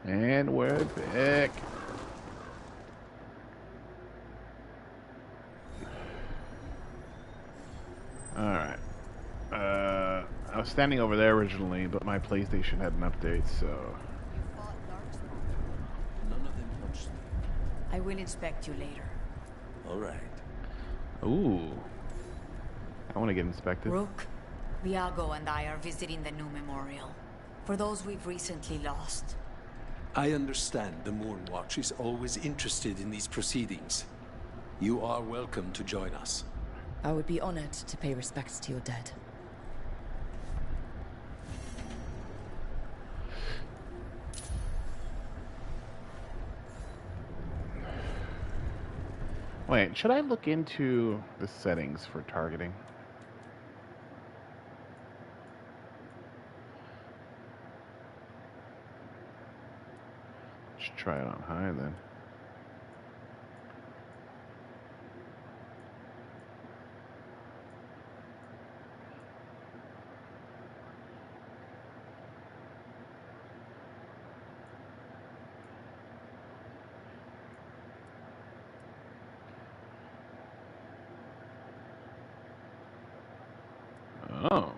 And we're back. Alright. I was standing over there originally, but my PlayStation had an update, so... You fought Darkspawn. None of them touched me. I will inspect you later. All right. Ooh. I want to get inspected. Rook, Viago and I are visiting the new memorial. For those we've recently lost. I understand the Moonwatch is always interested in these proceedings. You are welcome to join us. I would be honored to pay respects to your dead. Wait, should I look into the settings for targeting? Let's try it on high then. Oh.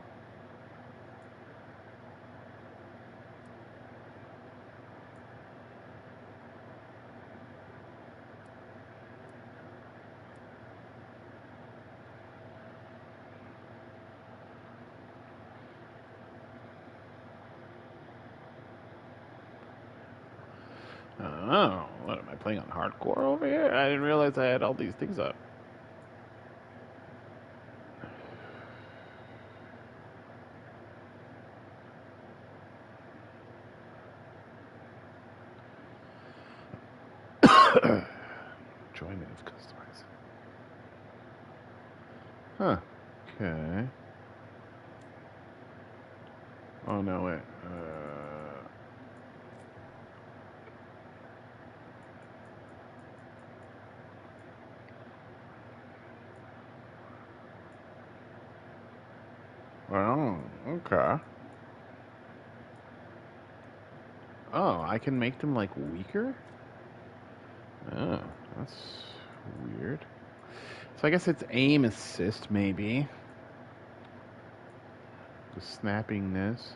Oh, what am I playing on hardcore over here? I didn't realize I had all these things up. Enjoyment of customizing. Huh. Okay. Oh no, wait. Oh, okay. Oh, I can make them like weaker? Oh, that's weird. So I guess it's aim assist, maybe. The snapping this.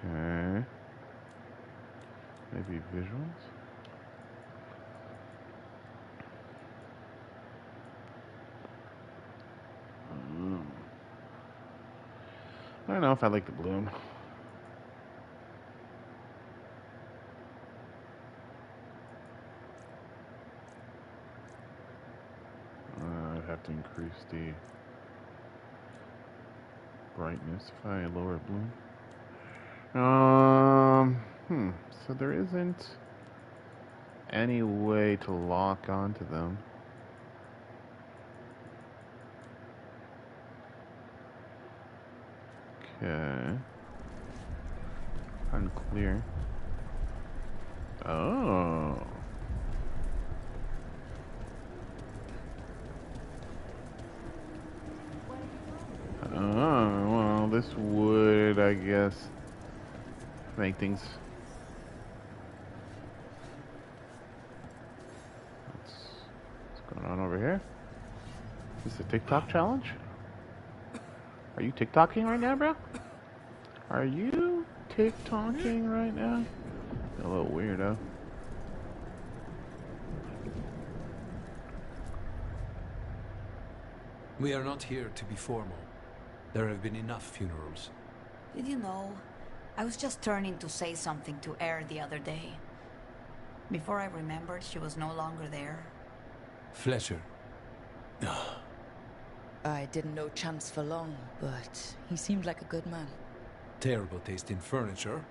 Okay. Maybe visuals? I don't know if I like the bloom. I'd have to increase the brightness if I lower bloom. So there isn't any way to lock onto them. Okay. Unclear. Oh. Oh, well, this would, I guess, make things... What's going on over here? Is this a TikTok challenge? Are you TikToking right now, bro? Are you TikToking right now? You're a little weirdo. We are not here to be formal. There have been enough funerals. Did you know? I was just turning to say something to Air the other day. Before I remembered, she was no longer there. Fletcher. I didn't know Chance for long, but he seemed like a good man. Terrible taste in furniture.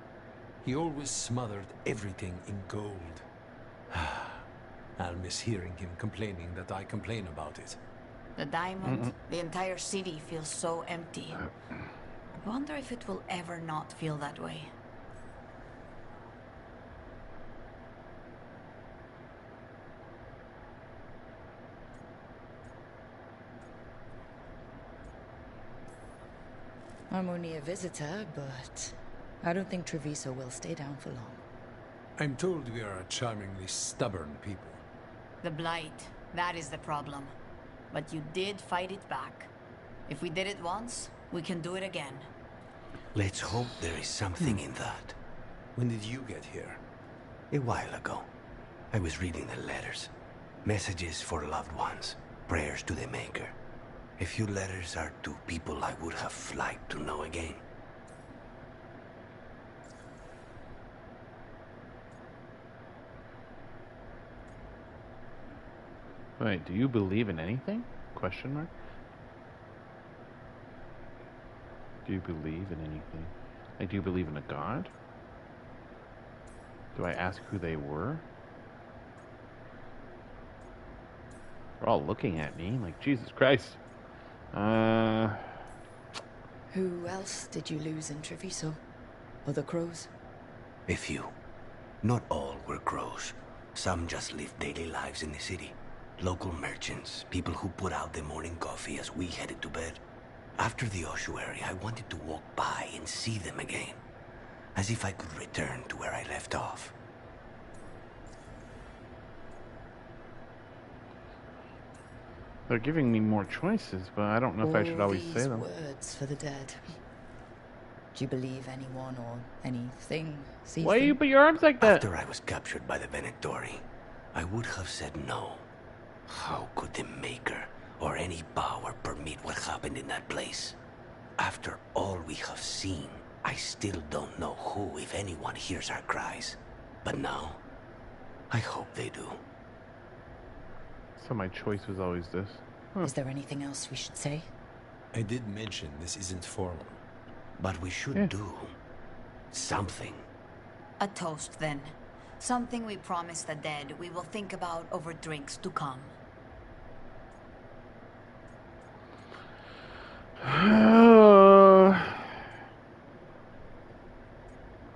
He always smothered everything in gold. I'll miss hearing him complaining that I complain about it. The diamond, the entire city feels so empty. I wonder if it will ever not feel that way. I'm only a visitor, but I don't think Treviso will stay down for long. I'm told we are a charmingly stubborn people. The Blight, that is the problem. But you did fight it back. If we did it once, we can do it again. Let's hope there is something in that. When did you get here? A while ago, I was reading the letters. Messages for loved ones, prayers to the Maker. A few letters are to people I would have liked to know again. Wait, do you believe in anything? Question mark? Do you believe in anything? Like, do you believe in a god? Do I ask who they were? They're all looking at me like, Jesus Christ. Who else did you lose in Treviso? Other crows? A few. Not all were crows. Some just lived daily lives in the city. Local merchants, people who put out the morning coffee as we headed to bed. After the ossuary, I wanted to walk by and see them again. As if I could return to where I left off. They're giving me more choices, but I don't know if I should always say them. Words for the dead. Do you believe anyone or anything sees Why do you them? put your arms like that? After I was captured by the Venatori, I would have said no. How could the Maker or any power permit what happened in that place? After all we have seen, I still don't know who, if anyone, hears our cries. But now, I hope they do. So my choice was always this. Is there anything else we should say? I did mention this isn't formal. But we should do something. A toast, then. Something we promise the dead we will think about over drinks to come.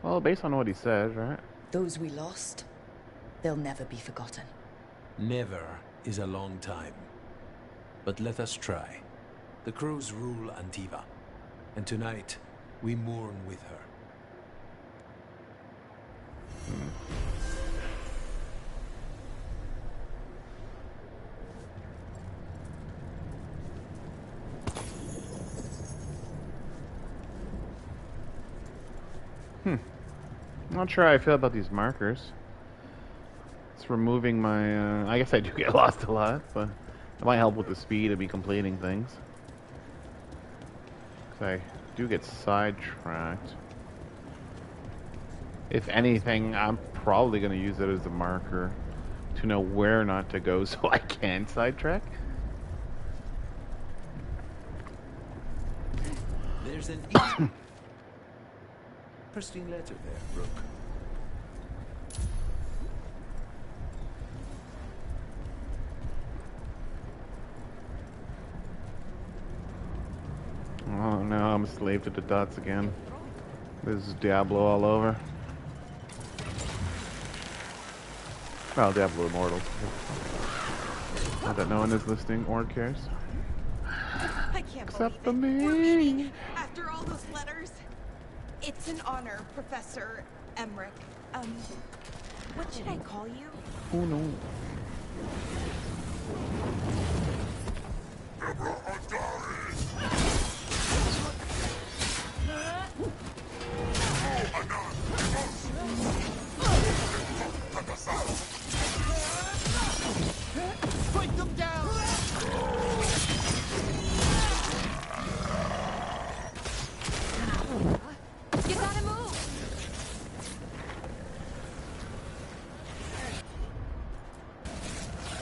Well, based on what he said, right? Those we lost, they'll never be forgotten. Never is a long time. But let us try. The crows rule Antiva, and tonight we mourn with her. I'm not sure how I feel about these markers. It's removing my, I guess I do get lost a lot, but it might help with the speed of me completing things. 'Cause I do get sidetracked. If anything, I'm probably going to use it as a marker to know where not to go so I can sidetrack. There's an pristine letter there, Brooke. Oh no, I'm a slave to the dots again. This is Diablo all over. Well, Diablo Immortals. Not that no one is listening or cares. I can't Except believe for it. We're me. meeting after all those letters. It's an honor, Professor Emmerich. What should I call you? Oh no. Put them down! You gotta move!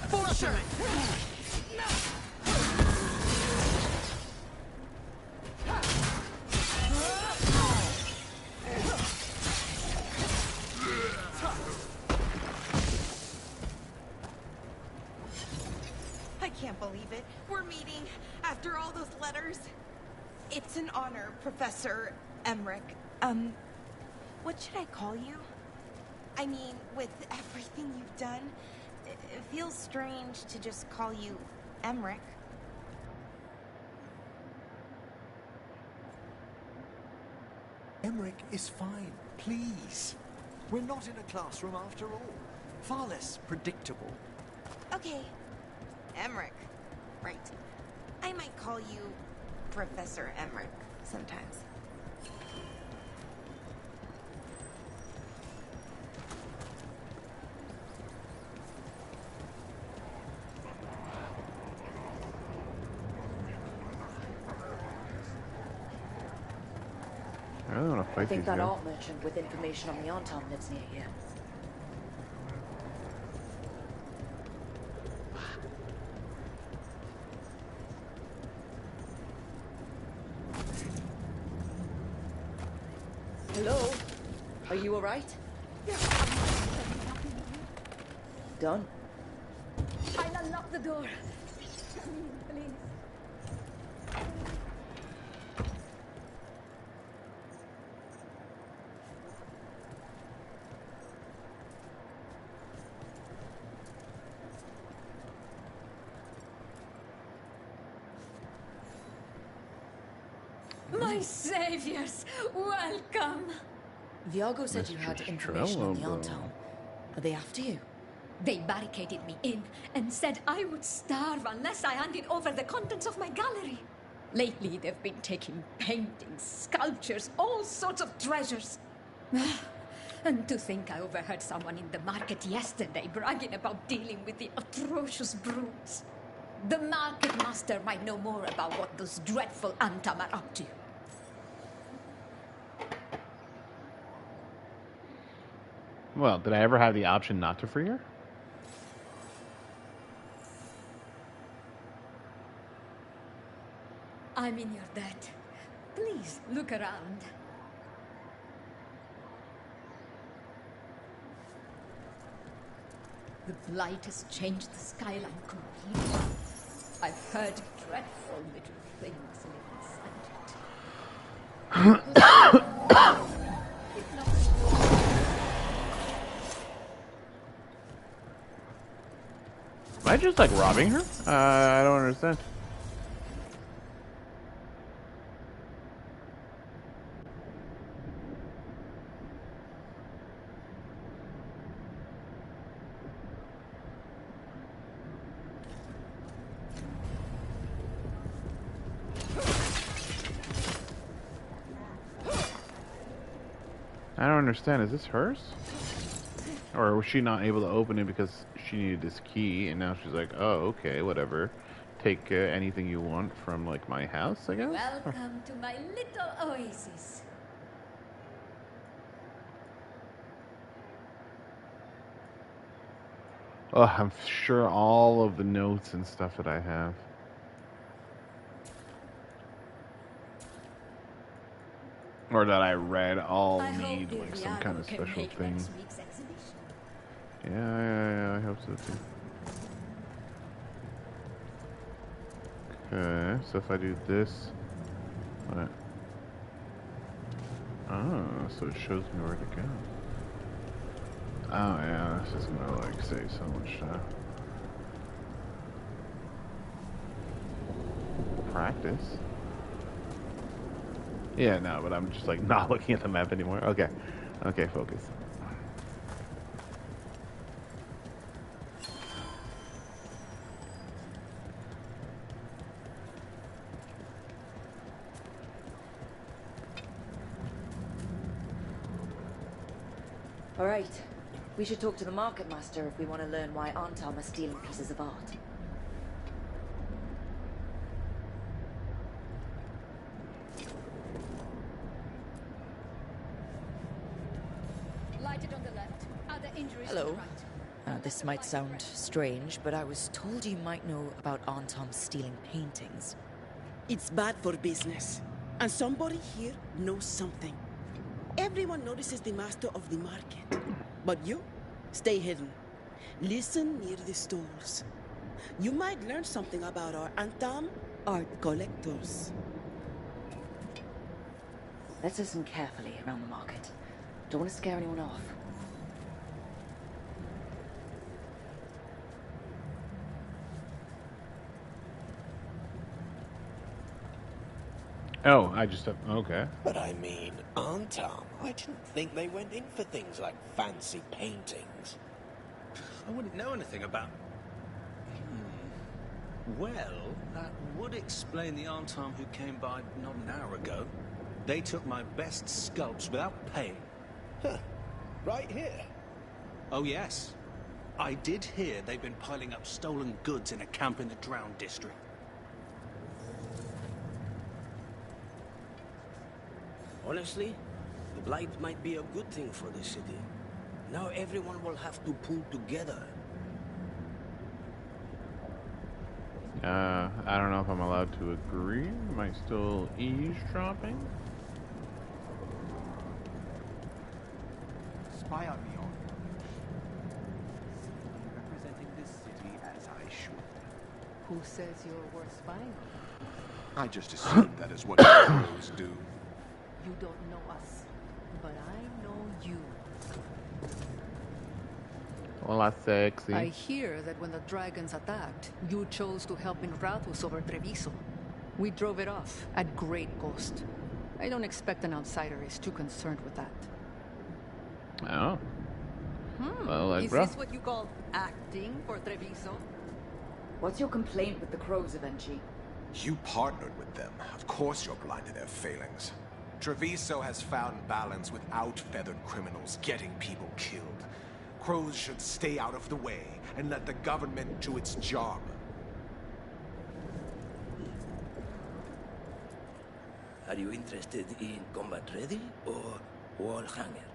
For sure! I can't believe it. We're meeting after all those letters. It's an honor, Professor Emmerich. What should I call you? I mean, with everything you've done, it feels strange to just call you Emmerich. Emmerich is fine, please. We're not in a classroom after all. Far less predictable. Okay, Emmerich. Right. I might call you Professor Emmerich sometimes. I really want to I fight think these that guys. art merchant with information on the Anton lives near here. Hello? Are you alright? Done. I'll unlock the door. Come in, please. My saviors, welcome. Viago said you Mr. had information on the Strello. Anton. Are they after you? They barricaded me in and said I would starve unless I handed over the contents of my gallery. Lately, they've been taking paintings, sculptures, all sorts of treasures. And to think I overheard someone in the market yesterday bragging about dealing with the atrocious brutes. The market master might know more about what those dreadful Antam are up to. Well, did I ever have the option not to free her? I'm in your debt. Please, look around. The blight has changed the skyline completely. I've heard dreadful little things live inside it. It's not Am I just like robbing her? I don't understand. I don't understand. Is this hers? Or was she not able to open it because she needed this key, and now she's like, oh, okay, whatever. Take anything you want from, like, my house, I guess? Welcome to my little oasis. Oh, I'm sure all of the notes and stuff that I have. Or that I read all I hope need, like, some Viago kind of can special make thing. next week's exhibition. Yeah, I hope so too. Okay, so if I do this, what? Oh, so it shows me where to go. Oh yeah, this is gonna like save so much time. Practice? Yeah, no, but I'm just like not looking at the map anymore. Okay, okay, focus. All right. We should talk to the market master if we want to learn why Antam are stealing pieces of art. Lighted on the left. Other injuries Hello. to the right. This might sound strange, but I was told you might know about Antam stealing paintings. It's bad for business. And somebody here knows something. Everyone notices the master of the market. But you, stay hidden. Listen near the stalls. You might learn something about our Antam art collectors. Let's listen carefully around the market. Don't want to scare anyone off. Oh, I just... Okay. But I mean, Antam, I didn't think they went in for things like fancy paintings. I wouldn't know anything about... Well, that would explain the Antam who came by not an hour ago. They took my best sculpts without paying. Huh. Right here. Oh, yes. I did hear they've been piling up stolen goods in a camp in the Drowned district. Honestly, the Blight might be a good thing for this city. Now everyone will have to pull together. I don't know if I'm allowed to agree. Am I still eavesdropping? Spy on me, all representing this city as I should. Who says you're worth spying on? I just assume that is what heroes do. You don't know us, but I know you. Hola, sexy. I hear that when the dragons attacked, you chose to help in Rathus over Treviso. We drove it off at great cost. I don't expect an outsider is too concerned with that. Oh. Well, like, is bro. this what you call acting for Treviso? What's your complaint with the Crows, Avenchi? You partnered with them. Of course you're blind to their failings. Treviso has found balance without feathered criminals getting people killed. Crows should stay out of the way and let the government do its job. Are you interested in combat ready or wall hanger?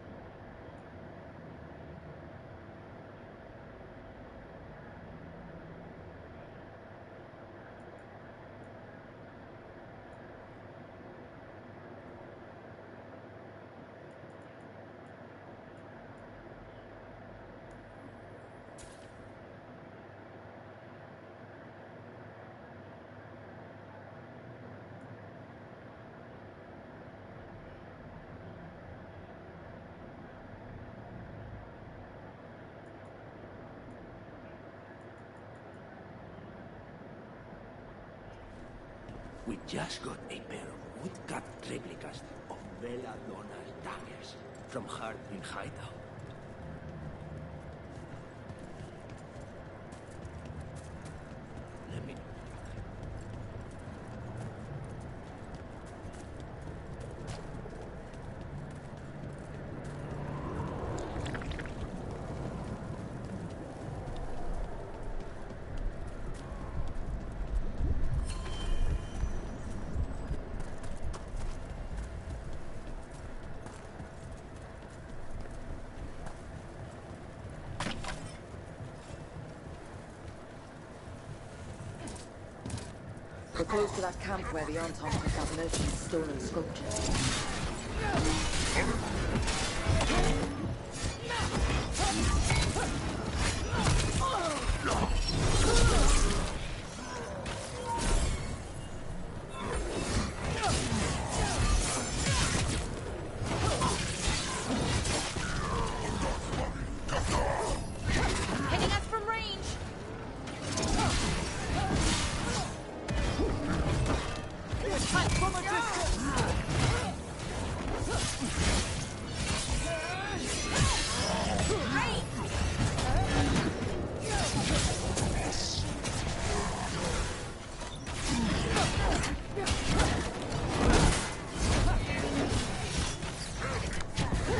We just got a pair of woodcut replicas of Belladonna's daggers from her in hideout. Let me... We're close to that camp where the Anton took out merchant's stolen sculptures. Hitting us from range. Attack from a distance!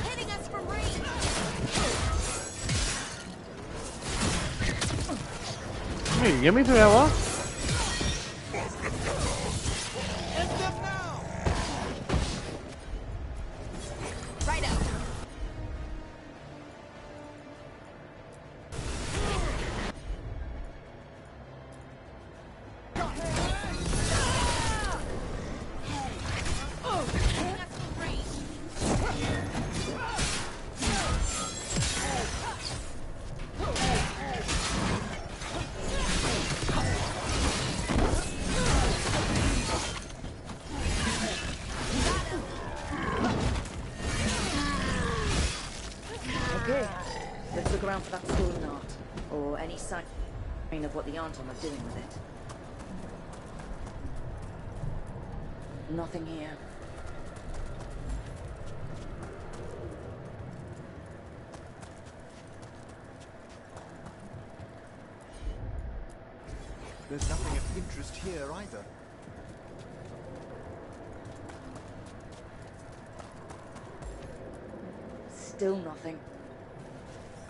Hitting us from range. Hey, get me through that wall. Right out. Hitting us from range. Or any sign of what the Anton are doing with it? Nothing here. There's nothing of interest here either. Still nothing.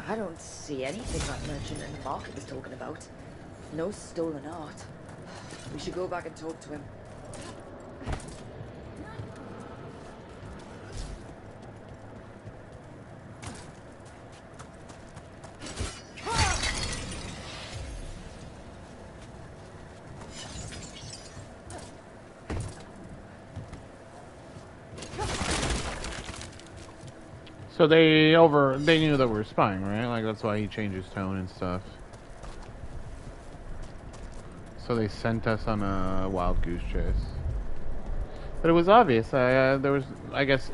I don't see anything that merchant in the market was talking about. No stolen art. We should go back and talk to him. So they knew that we were spying, right? Like that's why he changed his tone and stuff. So they sent us on a wild goose chase. But it was obvious. There was, I guess,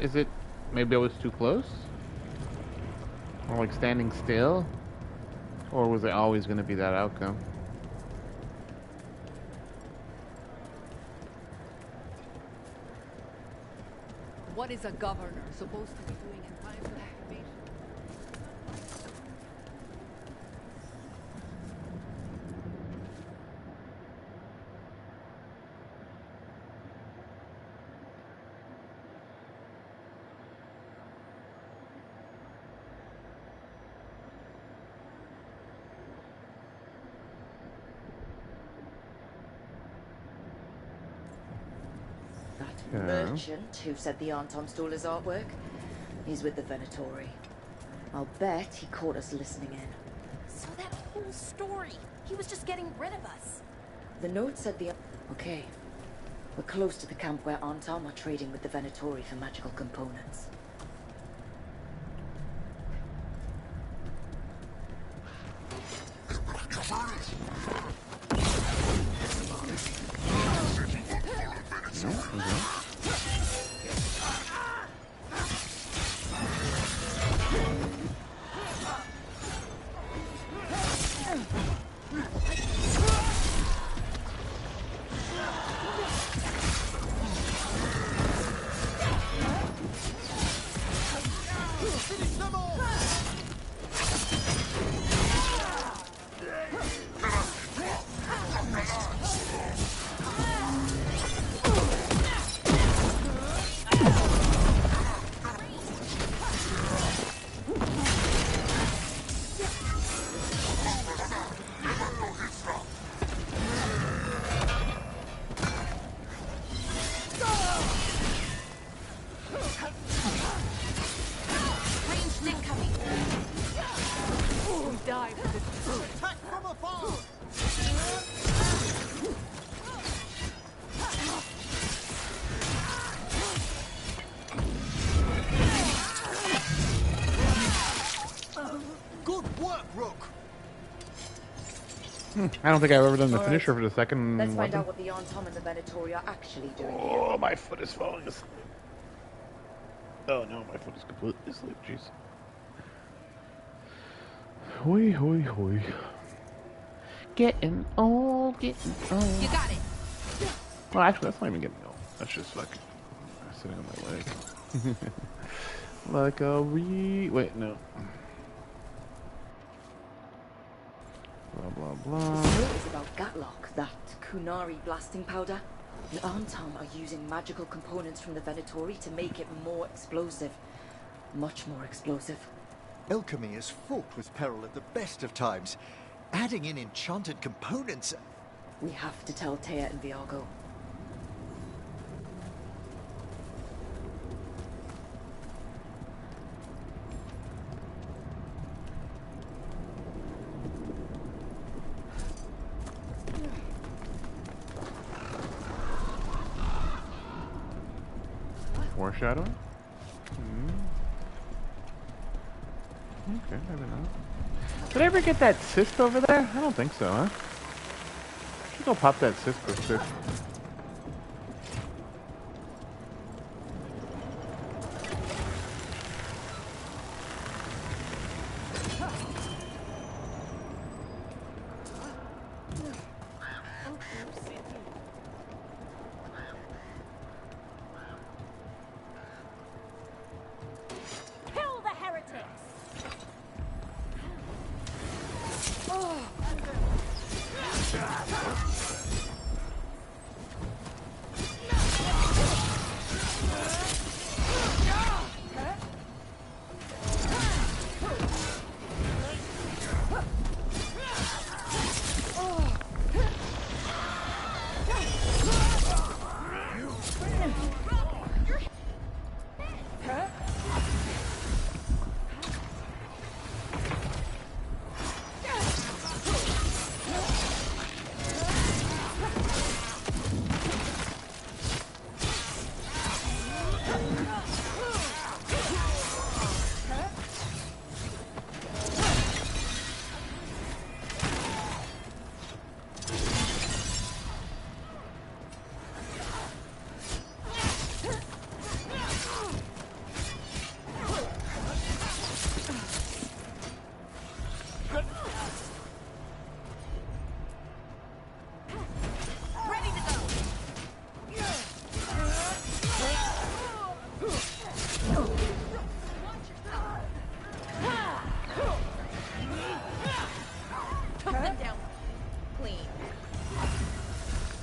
maybe I was too close? Or like standing still? Or was it always going to be that outcome? What is a governor supposed to be doing in times of activation? Merchant who said the Anton stole his artwork. He's with the Venatori. I'll bet he caught us listening in. So that whole story, he was just getting rid of us. The note said the... Okay. We're close to the camp where Anton are trading with the Venatori for magical components. I don't think I've ever done the finisher for the second Let's find weapon. out what the Anton and the Venatori are actually doing Oh, my foot is falling asleep. Oh no, my foot is completely asleep. Jeez. Hoi, hoi, hoi. Getting old, getting old. You got it. Well, actually, that's not even getting old. That's just fucking sitting on my leg. Like a wait, no. Blah, blah, blah. It's about Gatlock, that Kunari blasting powder. The Anton are using magical components from the Venatori to make it more explosive. Much more explosive. Alchemy is fraught with peril at the best of times. Adding in enchanted components... We have to tell Taya and Viago. Foreshadowing? Okay, maybe not. Did I ever get that cyst over there? I don't think so, huh? Should go pop that cyst real quick.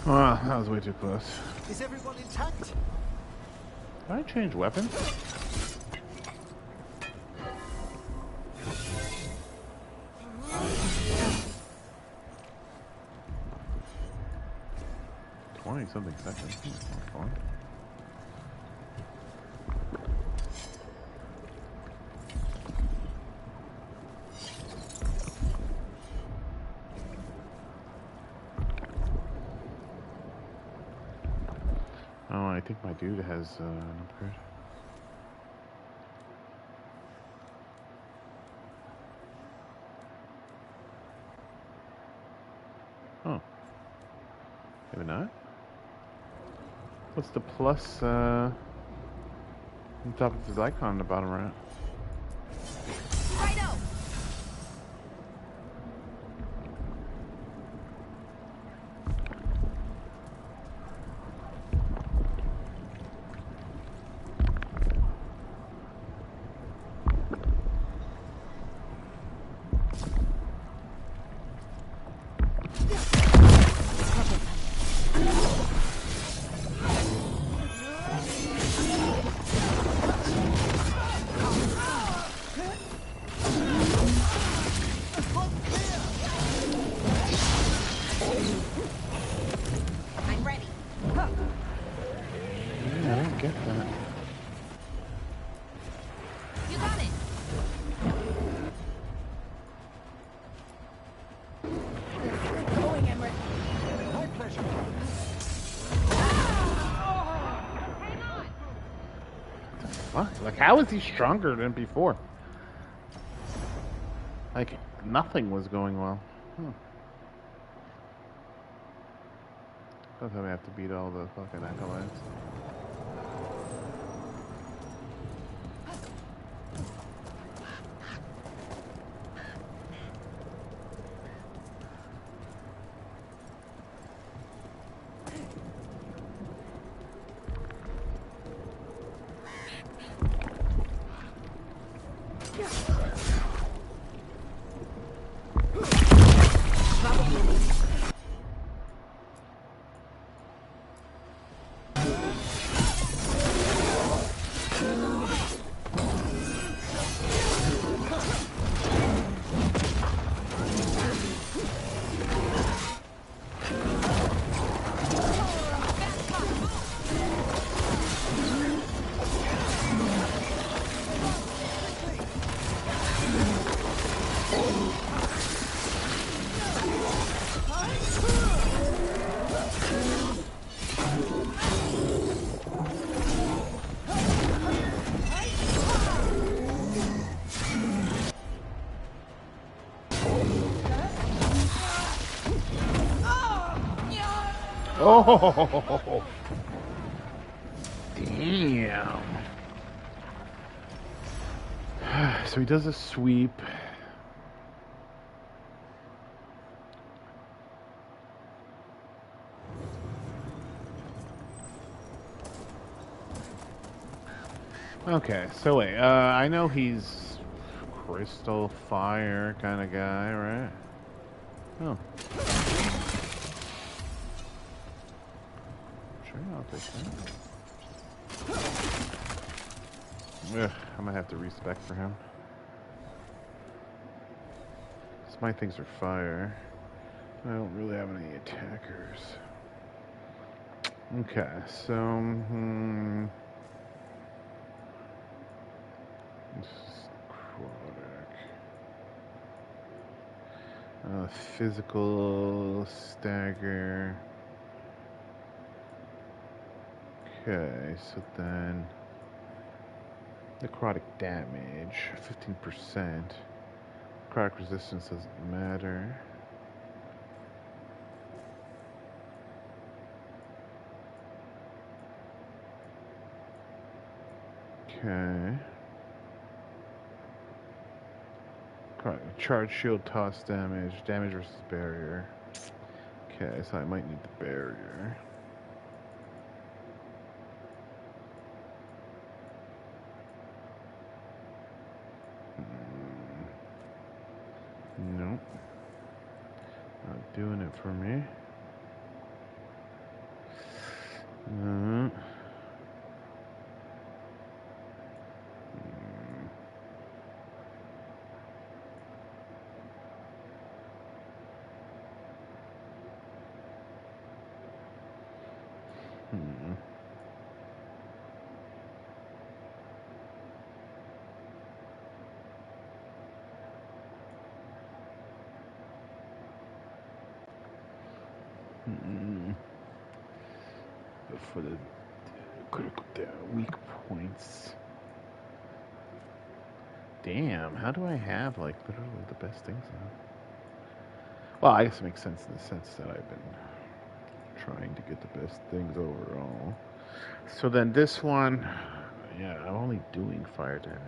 Well, that was way too close. Is everyone intact? Did I change weapons? Something seconds. That's fun. Oh, I think my dude has an upgrade. Oh. Maybe not. What's the plus on top of his icon on the bottom right? Like, how is he stronger than before? Like, nothing was going well. That's how we have to beat all the fucking acolytes. Oh, damn. So he does a sweep. Okay, so wait, I know he's crystal fire kind of guy, right? Oh. I'll take that. Ugh, I might have to respec for him. So my things are fire. I don't really have any attackers. Okay, so this is necrotic. Physical stagger. Okay, so then necrotic damage, 15%. Necrotic resistance doesn't matter. Okay. Charge shield toss damage, damage versus barrier. Okay, so I might need the barrier. Nope. Not doing it for me. No. But for the critical weak points. Damn, how do I have like literally the best things now? Well, I guess it makes sense in the sense that I've been trying to get the best things overall. So then this one, yeah, I'm only doing fire damage.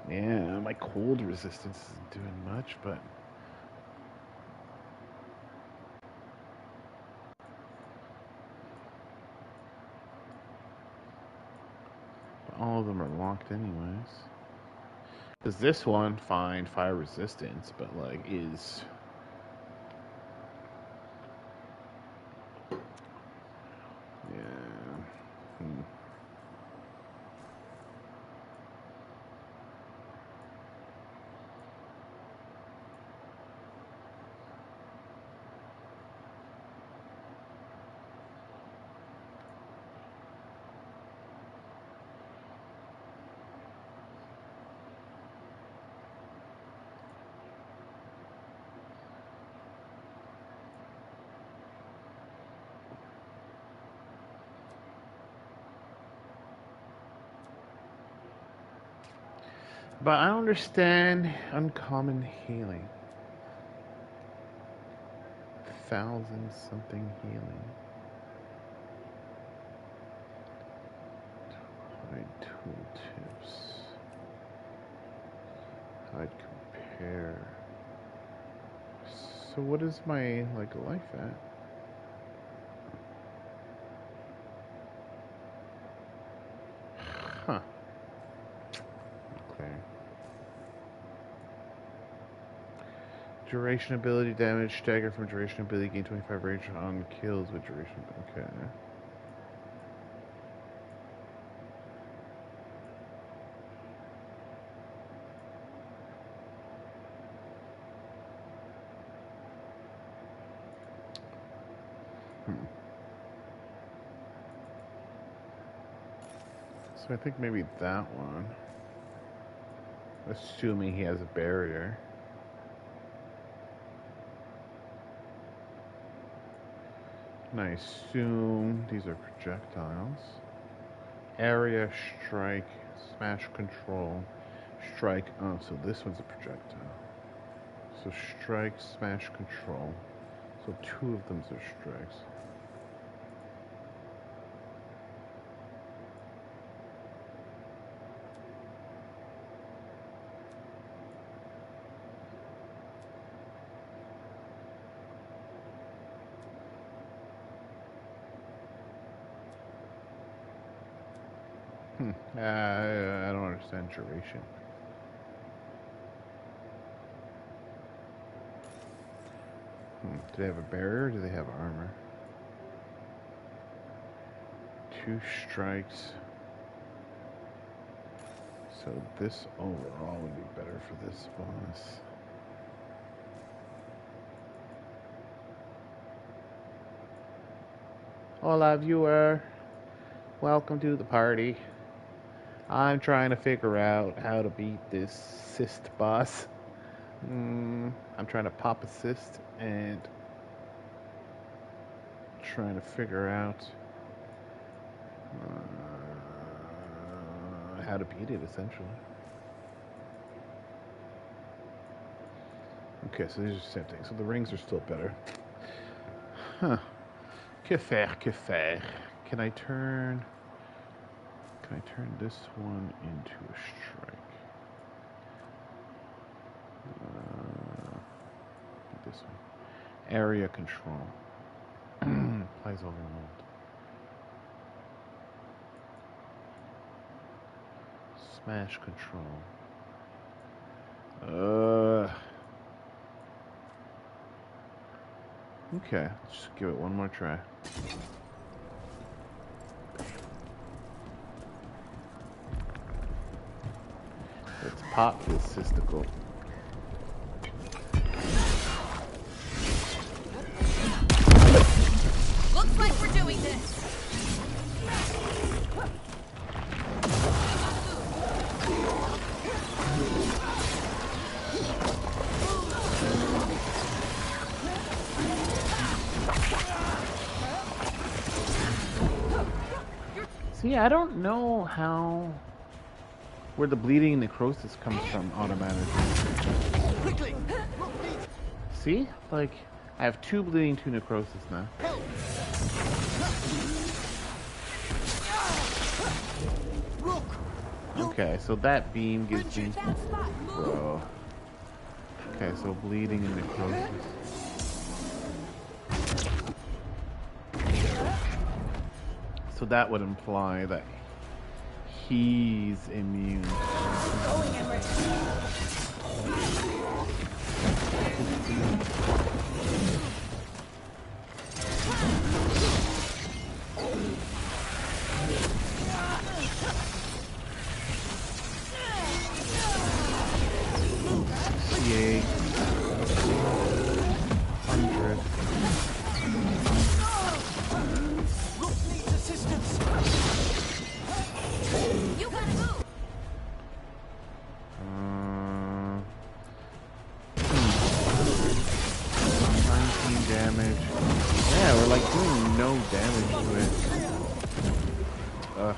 Yeah, my cold resistance isn't doing much, but all of them are locked anyways. Because this one, fine, fire resistance, but like is... Yeah. But I don't understand uncommon healing. 1,000 something healing. Hide tooltips. Hide compare. So what is my like life at? Huh. Okay. Duration ability damage, stagger from duration ability, gain 25 range on kills with duration. Okay. So I think maybe that one. Assuming he has a barrier. And I assume these are projectiles. Area, strike, smash, control, strike. Oh, so this one's a projectile. So strike, smash, control. So 2 of them are strikes. I don't understand duration. Do they have a barrier or do they have armor? 2 strikes. So this overall would be better for this boss. Hola, viewer. Welcome to the party. I'm trying to figure out how to beat this cyst boss. I'm trying to pop a cyst and trying to figure out how to beat it, essentially. Okay, so these are the same thing. So the rings are still better. Huh. Que faire, que faire. Can I turn this one into a strike? This one. Area control. Applies overload. Smash control. Okay, just give it one more try. Let's pop this cysticle. Looks like we're doing this. See, I don't know where the bleeding and necrosis comes from automatically. See? Like, I have 2 bleeding, 2 necrosis now. Okay, so that beam gives me... Bro. Okay, so bleeding and necrosis. So that would imply that he's immune. Yay. 100. You gotta move. 19 damage. Yeah, we're like doing no damage to it. Ugh.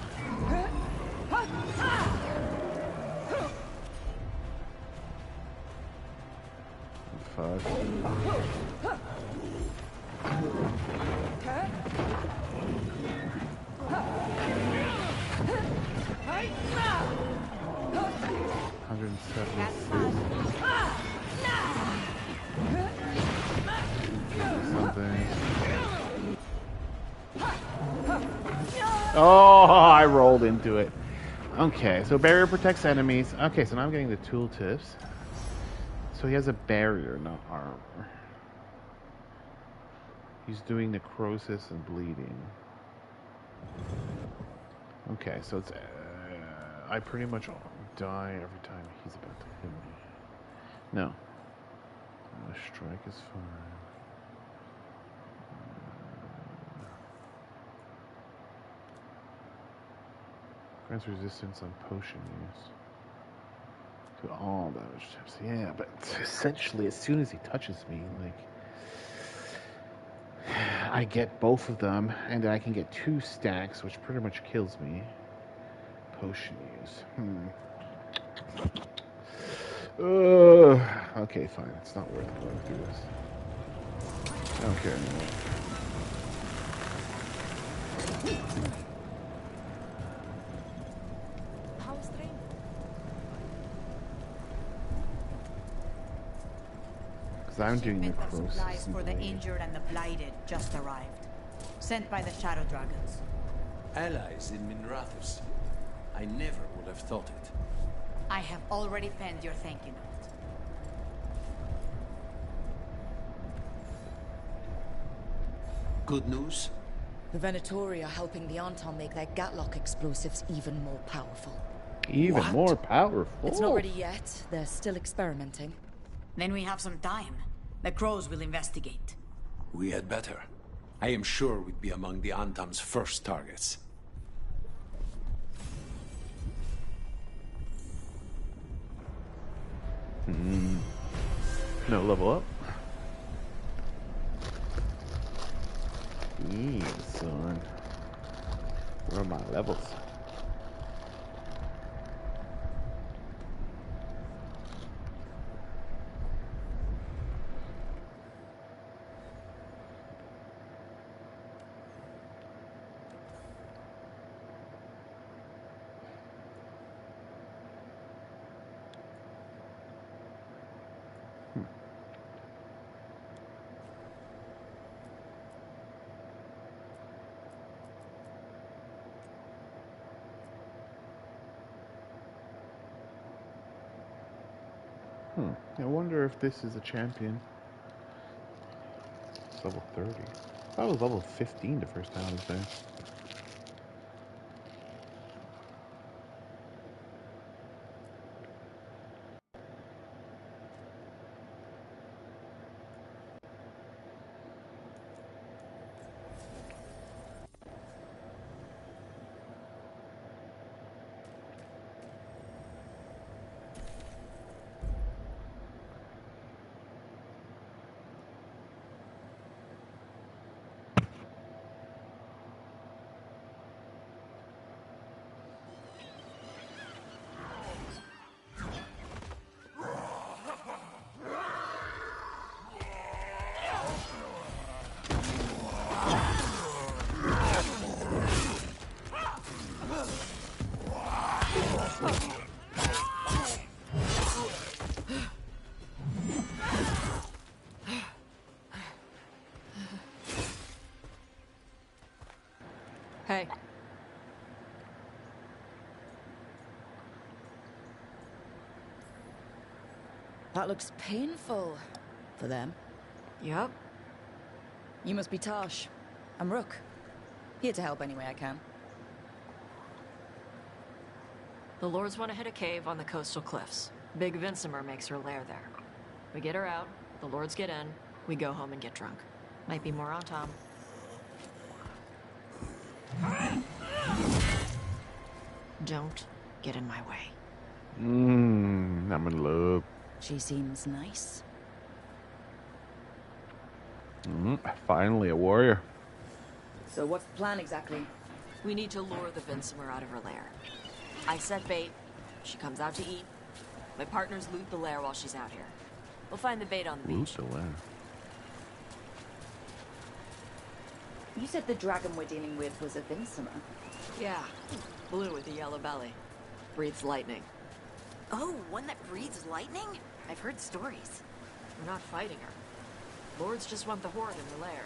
Fuck. Oh, I rolled into it. Okay, so barrier protects enemies. Okay, so now I'm getting the tooltips. So he has a barrier, not armor. He's doing necrosis and bleeding. Okay, so it's... I pretty much die every time he's about to hit me. No. A strike is fine. Grants resistance on potion use. To all damage types. Yeah, but essentially as soon as he touches me, like... I get both of them, and then I can get 2 stacks, which pretty much kills me. Potion use. Okay, fine. It's not worth going through this. I don't care anymore. How's training? Because I'm doing necrosis. Supplies for the injured and the blighted just arrived. Sent by the Shadow Dragons. Allies in Minrathous. I never would have thought it. I have already penned your thank you note. Good news? The Venatori are helping the Anton make their Gatlock explosives even more powerful. Even more powerful? It's not ready yet. They're still experimenting. Then we have some time. The crows will investigate. We had better. I am sure we'd be among the Antam's first targets. No level up. Yeah, son. Where are my levels? I wonder if this is a champion. It's level 30. I thought it was level 15 the first time I was there. Hey. That looks painful for them. Yup. You must be Tosh. I'm Rook. Here to help any way I can. The Lords want to hit a cave on the coastal cliffs. Big Vincimer makes her lair there. We get her out, the Lords get in, we go home and get drunk. Might be more on Tom. Don't get in my way. I'm in love. She seems nice. Finally, a warrior. So what's the plan exactly? We need to lure the Vincimer out of her lair. I set bait. She comes out to eat. My partners loot the lair while she's out here. We'll find the bait on the beach. Loot the lair. You said the dragon we're dealing with was a Vincimer. Yeah, blue with a yellow belly. Breathes lightning. Oh, one that breathes lightning? I've heard stories. We're not fighting her. Lords just want the horde in the lair.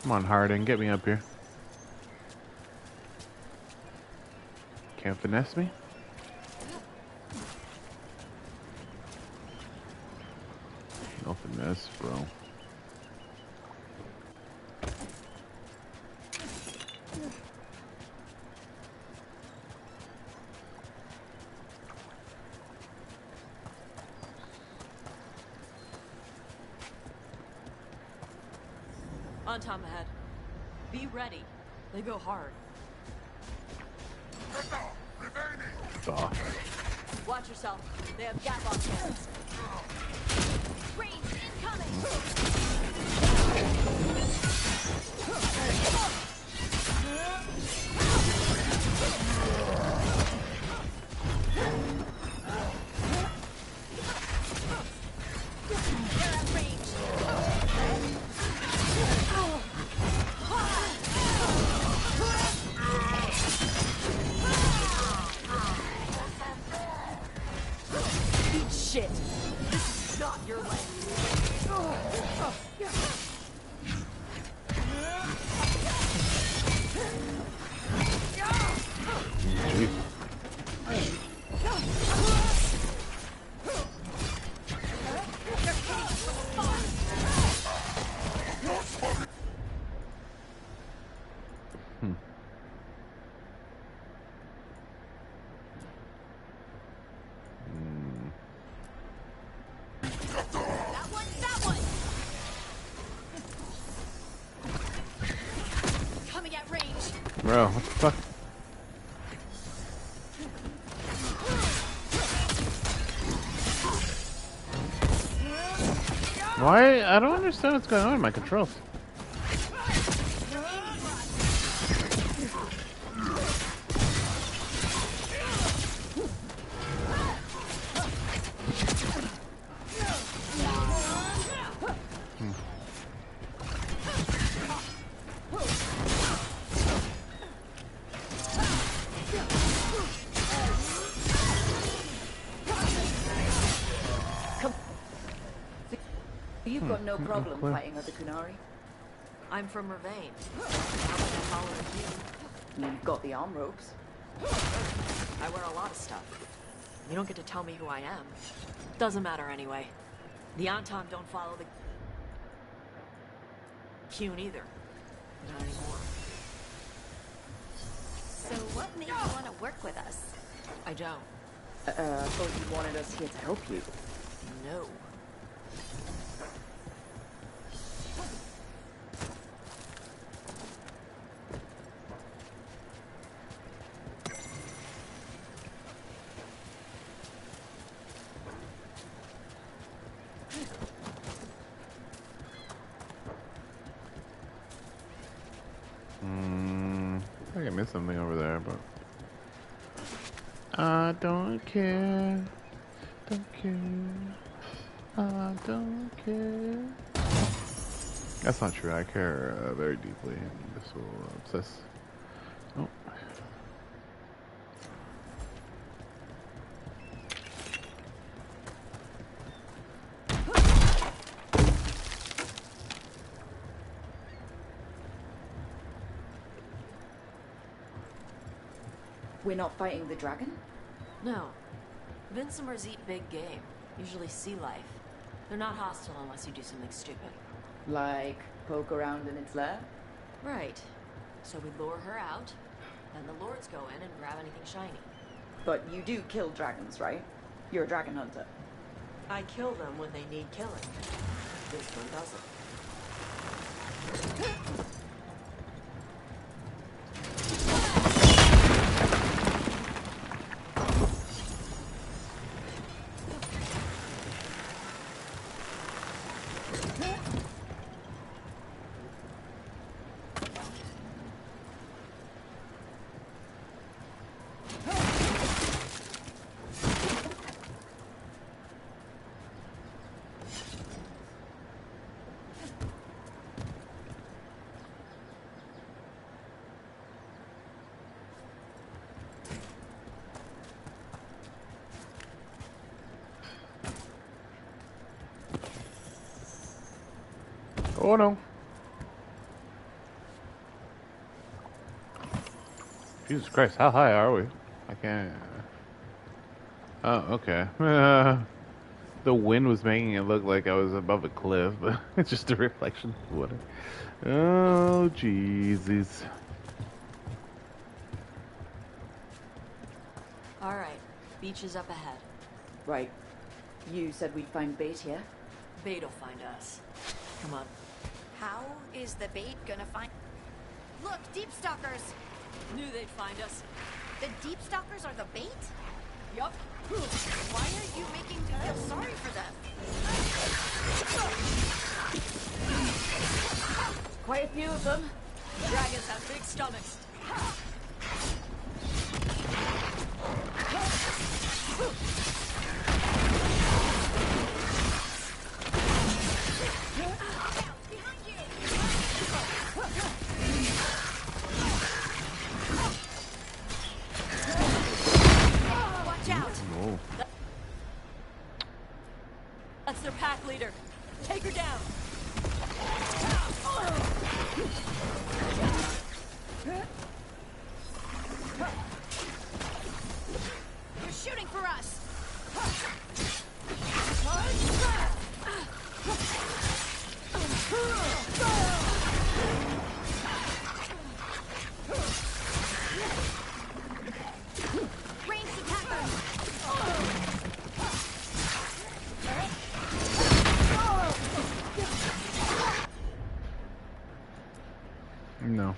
Come on, Harding, get me up here. Can't finesse me? No finesse, bro. On Tom ahead. Be ready. They go hard. Fuck. Watch yourself. They have gatlock cannons. Range incoming! Hmm. That one! Coming at range. Bro, what the fuck? Why? I don't understand what's going on in my controls. You've got no problem fighting other Kunari? I'm from Ravane. How would I tolerate you? You've got the arm ropes. I wear a lot of stuff. You don't get to tell me who I am. Doesn't matter anyway. The Anton don't follow the Cune either. Not anymore. So what made you want to work with us? I don't. I thought you wanted us here to help you. No. I think I missed something over there, but I don't care. Don't care. I don't care. That's not true. I care very deeply. This will obsess. Oh. We're not fighting the dragon? No. Vincimers eat big game, usually sea life. They're not hostile unless you do something stupid. Like poke around in its lair? Right. So we lure her out, then the lords go in and grab anything shiny. But you do kill dragons, right? You're a dragon hunter. I kill them when they need killing. This one doesn't. Oh no. Jesus Christ, how high are we? I can't. Oh, okay. The wind was making it look like I was above a cliff, but it's just a reflection of water. Oh, Jesus. Alright, beach is up ahead. Right. You said we'd find bait here? Bait'll find us. Come on. How is the bait gonna find... Look, deep stalkers! Knew they'd find us. The deep stalkers are the bait? Yup. Why are you making me feel sorry for them? Quite a few of them. Dragons have big stomachs. Watch out! Oh. That's their pack leader. Take her down. They're shooting for us! No.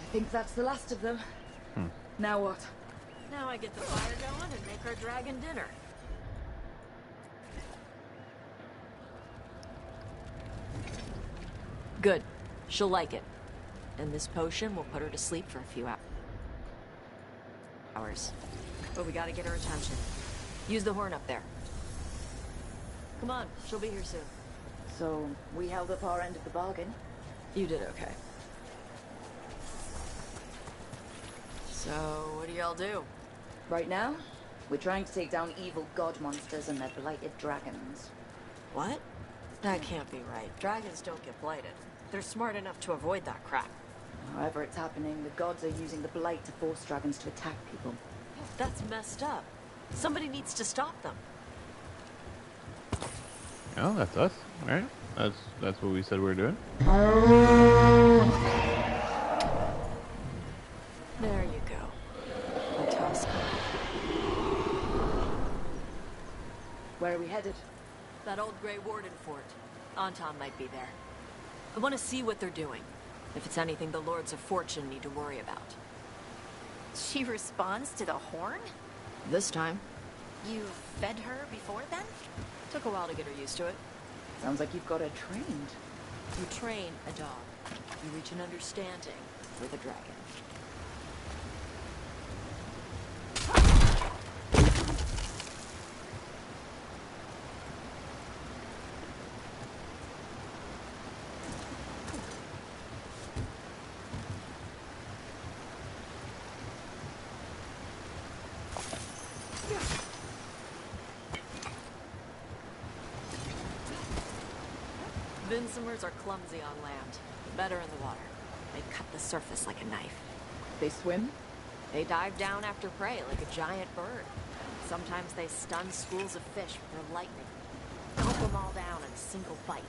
I think that's the last of them. Now what? Now I get the fire going and make our dragon dinner. Good. She'll like it. And this potion will put her to sleep for a few hours. But we gotta get her attention. Use the horn up there. Come on, she'll be here soon. So, we held up our end of the bargain. You did okay. So, what do y'all do? Right now, we're trying to take down evil god monsters and their blighted dragons. What? That can't be right. Dragons don't get blighted. They're smart enough to avoid that crap. However it's happening, the gods are using the blight to force dragons to attack people. That's messed up. Somebody needs to stop them. Oh, that's us, right? That's what we said we were doing. There you go. A tusk. Where are we headed? That old Grey Warden fort. Anton might be there. I want to see what they're doing. If it's anything the Lords of Fortune need to worry about. She responds to the horn? This time. You fed her before then? Took a while to get her used to it. Sounds like you've got her trained. You train a dog. You reach an understanding with a dragon. Vincimers are clumsy on land, better in the water. They cut the surface like a knife. They swim? They dive down after prey like a giant bird. Sometimes they stun schools of fish with their lightning. Chop them all down in a single bite.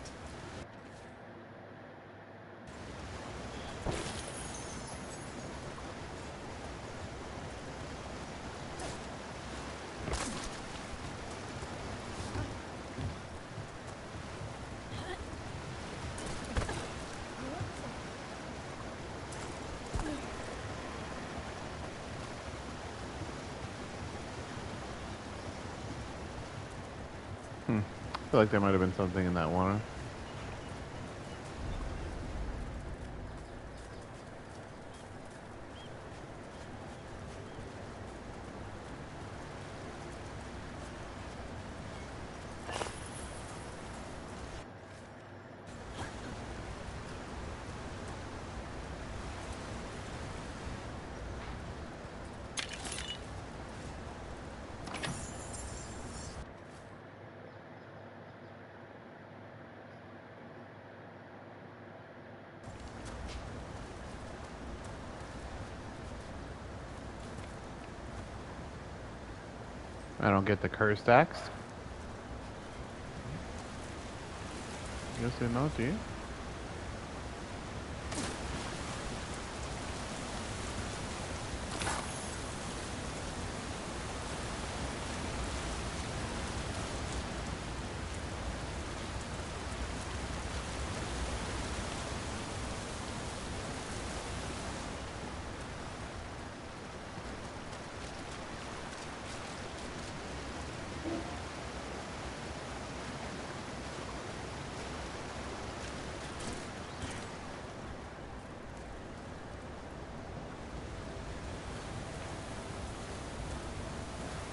I feel like there might have been something in that water. I don't get the cursed axe. Guess they know, do you?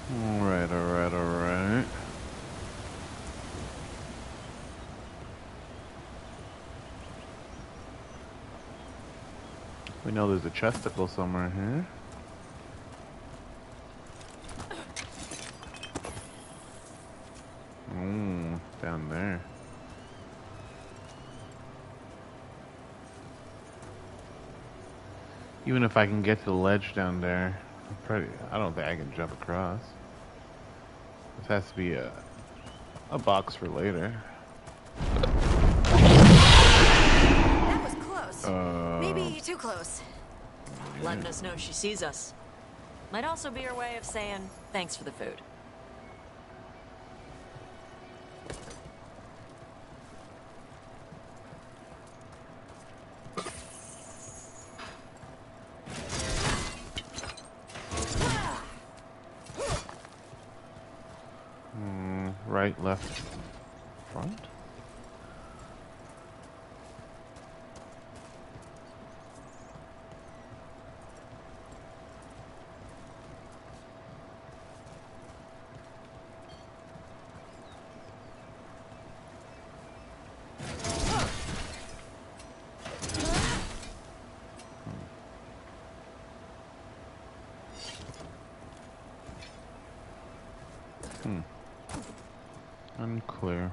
Alright, alright, alright. We know there's a chesticle somewhere here. Down there. Even if I can get to the ledge down there, I don't think I can jump across. This has to be a box for later. That was close. Maybe too close. Letting us know she sees us. Might also be her way of saying thanks for the food. Right, left, front? Unclear.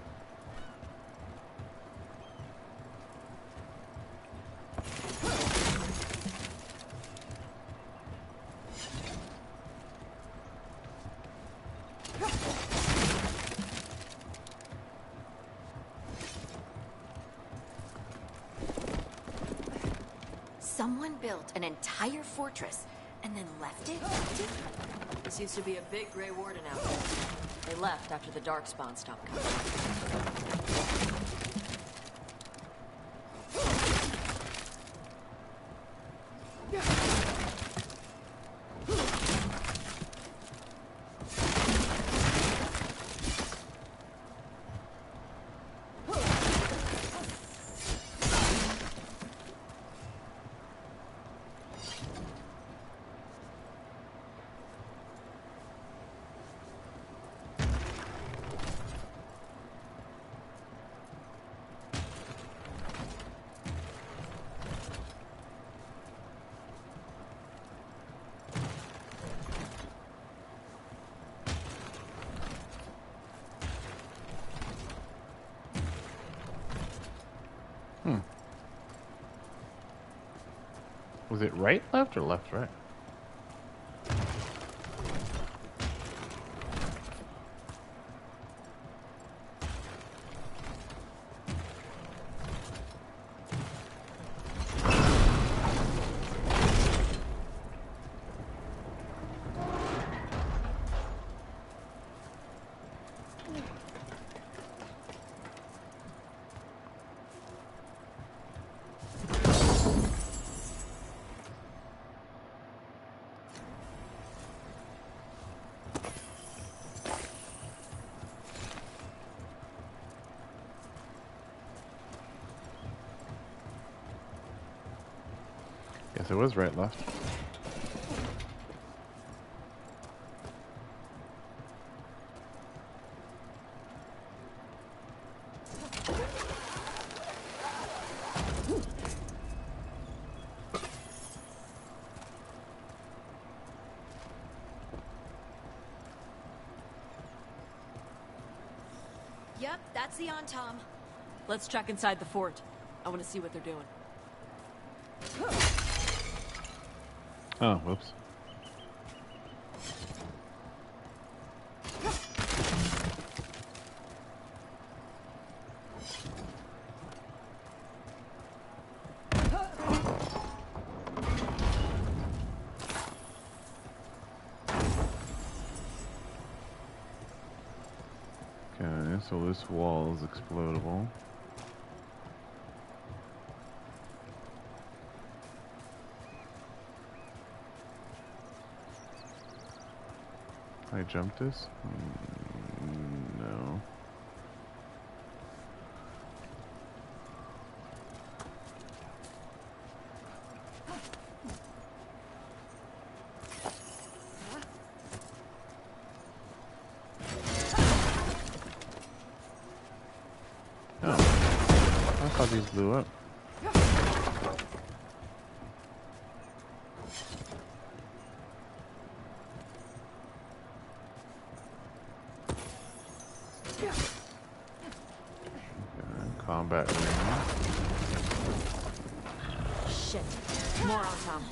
Someone built an entire fortress and then left it? This used to be a big Grey Warden out there. They left after the Darkspawn stopped coming. Was it right, left, or left, right? Guess it was right, left. Yep, that's the Tom. Let's check inside the fort. I want to see what they're doing. Oh, whoops. Okay, so this wall is explodable. I jumped this? thought these blew up. Combat arena. Shit. More on Tom.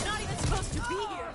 Not even supposed to be here.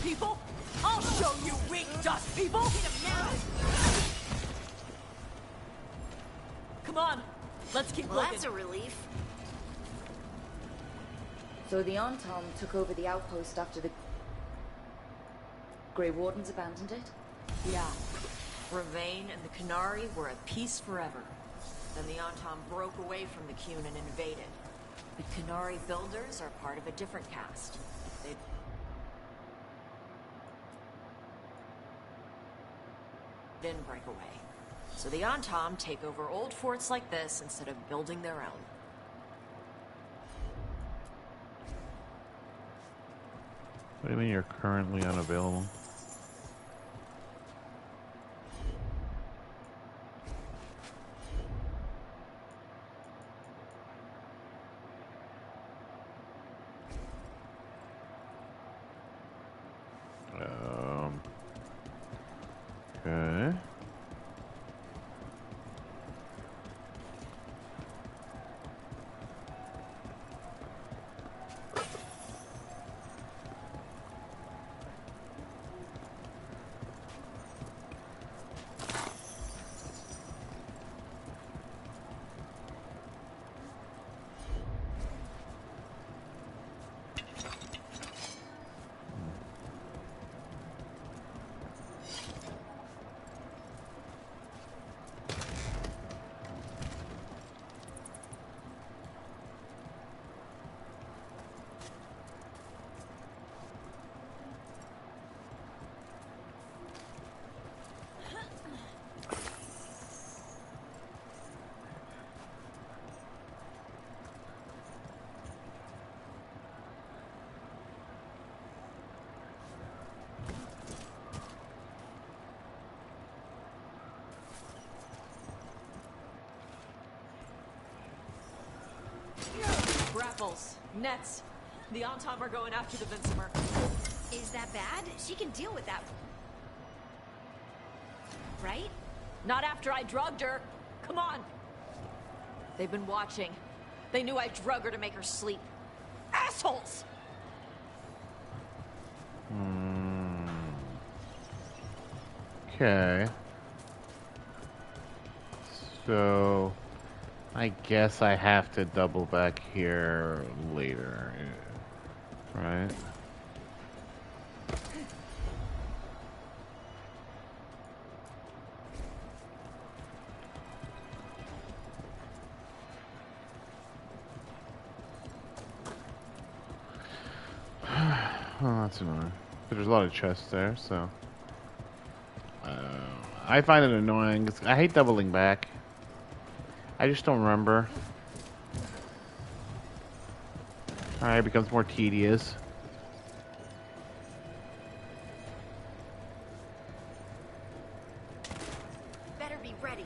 People? I'll show you weak dust people! Come on, let's keep Well, looking. that's a relief. So the Antom took over the outpost after the Grey Wardens abandoned it? Yeah. Ravain and the Qunari were at peace forever. Then the Antom broke away from the Qun and invaded. The Qunari builders are part of a different caste. They didn't break away. So the Antom take over old forts like this instead of building their own. What do you mean you're currently unavailable? Okay. Grapples, nets. The Antom are going after the Vincimer. Is that bad? She can deal with that. Right? Not after I drugged her. Come on. They've been watching. They knew I drug her to make her sleep. Assholes! Okay. So I guess I have to double back here later, right? Oh, that's annoying. But there's a lot of chests there, so I find it annoying. I hate doubling back. I just don't remember. Alright, it becomes more tedious. Better be ready.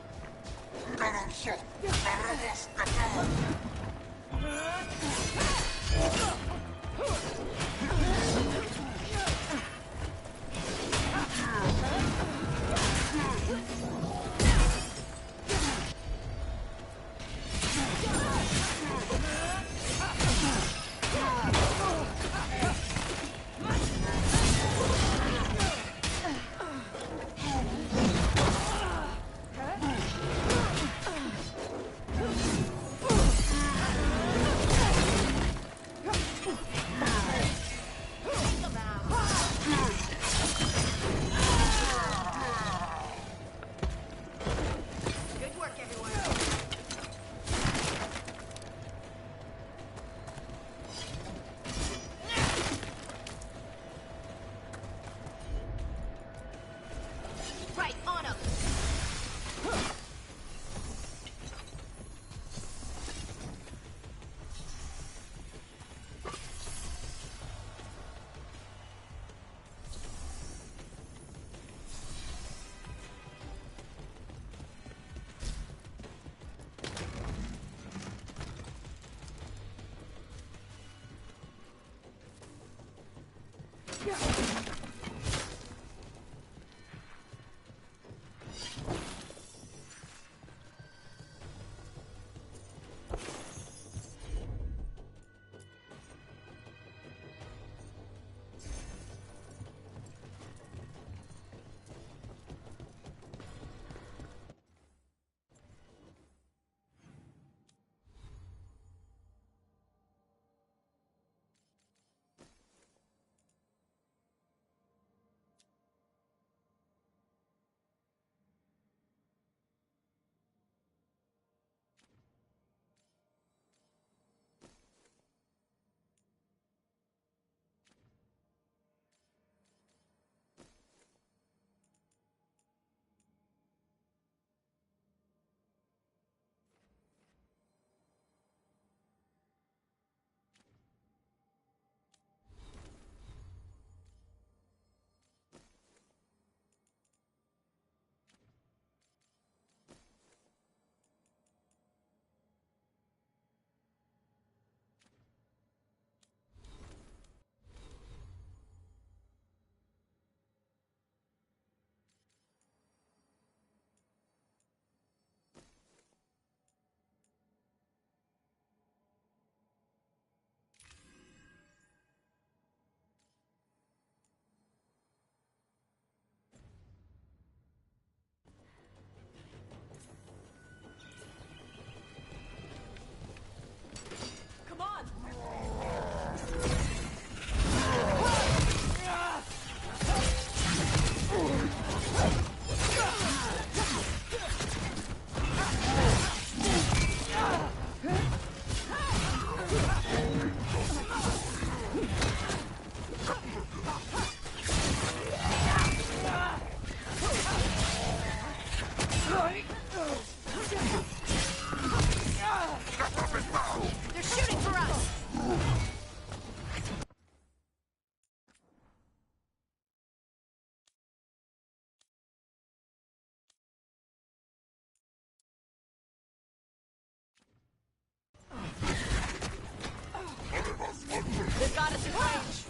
They've got us in range.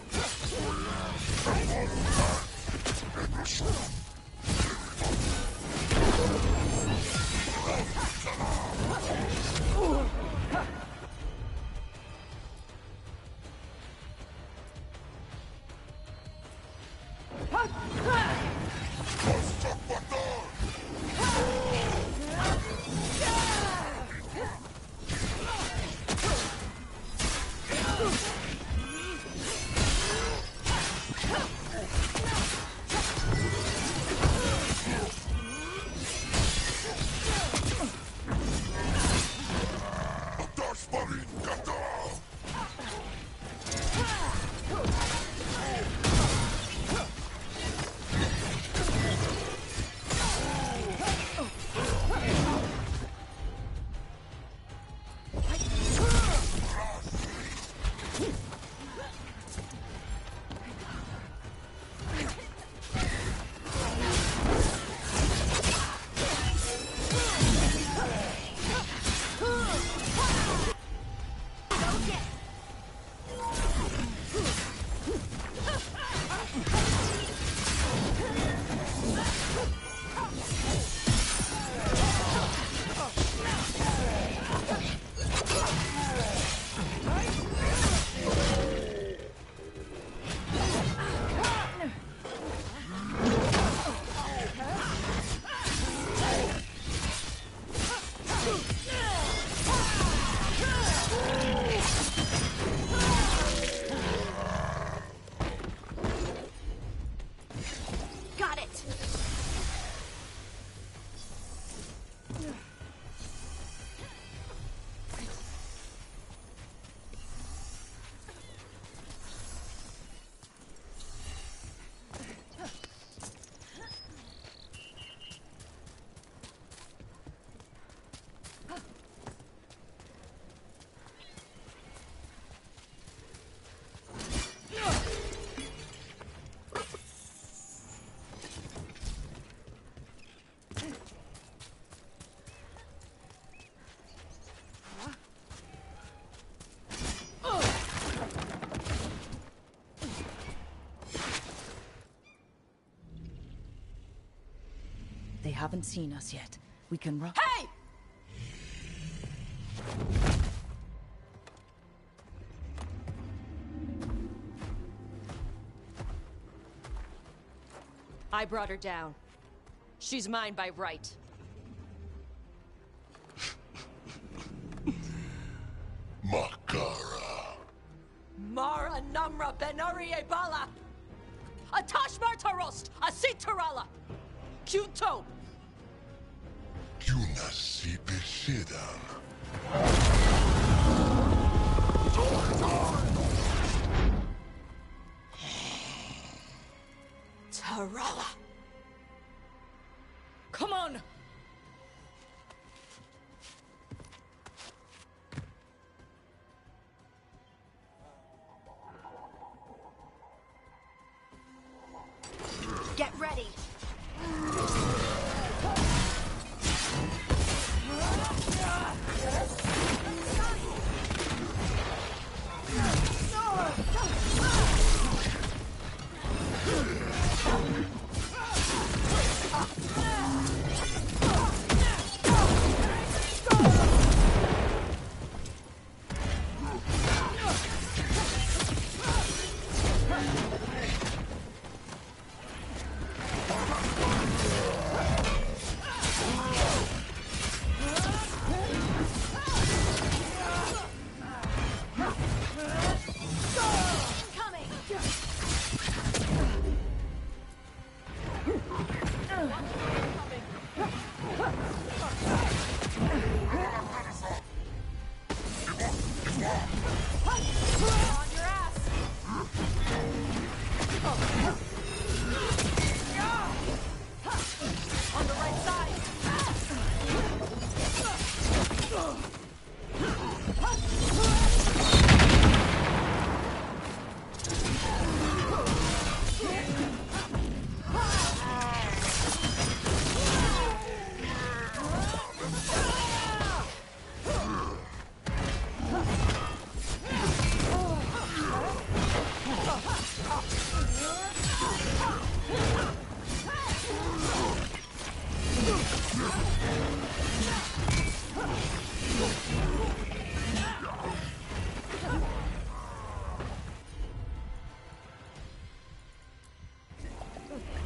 They haven't seen us yet. We can run. Hey! I brought her down. She's mine by right. Makara. Mara Namra Benari Ebala! Atash Martarost! Asit Tarala! Kyuto! Yunasi Beshidan. Tarala! Come on! Get ready.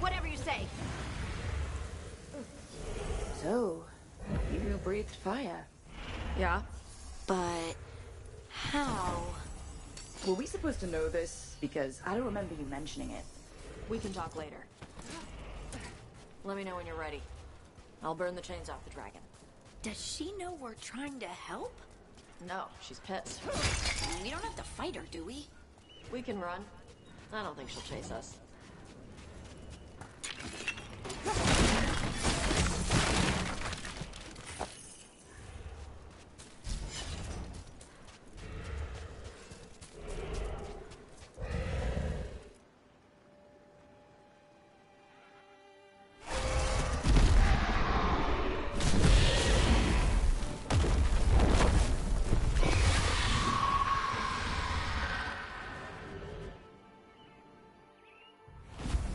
Whatever you say. So, you breathed fire. Yeah? But how? Were we supposed to know this? Because I don't remember you mentioning it. We can talk later. Let me know when you're ready. I'll burn the chains off the dragon. Does she know we're trying to help? No, she's pissed. We don't have to fight her, do we? We can run. I don't think she'll chase us.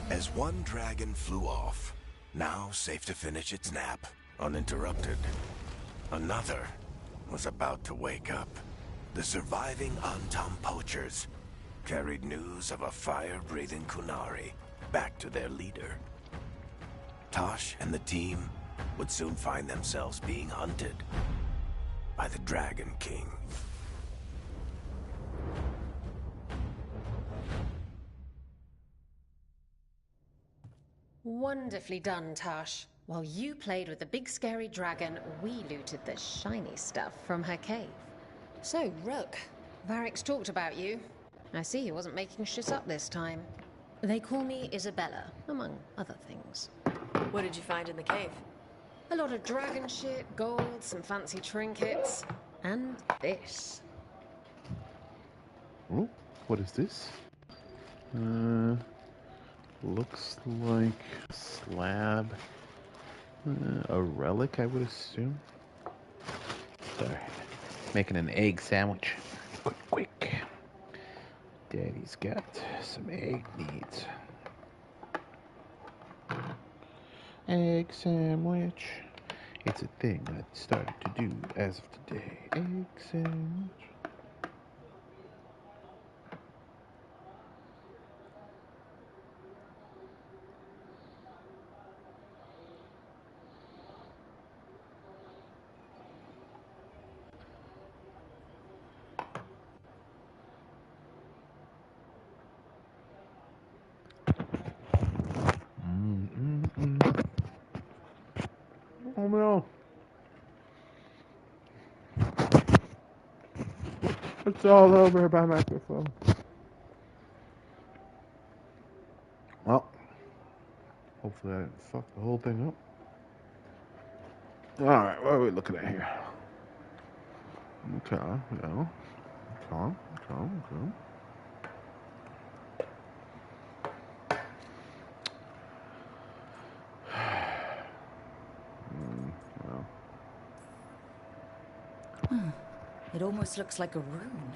As one dragon flew off, now safe to finish its nap, uninterrupted, another was about to wake up. The surviving Antam poachers carried news of a fire-breathing Kunari back to their leader. Tosh and the team would soon find themselves being hunted by the Dragon King. Wonderfully done, Tash. While you played with the big scary dragon, we looted the shiny stuff from her cave. So, Rook, Varric's talked about you. I see he wasn't making shit up this time. They call me Isabella, among other things. What did you find in the cave? A lot of dragon shit, gold, some fancy trinkets, and this. Oh, what is this? Looks like a slab. A relic, I would assume. Sorry. Making an egg sandwich. Quick. Daddy's got some egg needs. Egg sandwich. It's a thing I started to do as of today. Egg sandwich. Oh no. It's all over my microphone. Well, hopefully I didn't fuck the whole thing up. Alright, what are we looking at here? Okay, yeah. Calm. Well. It almost looks like a rune.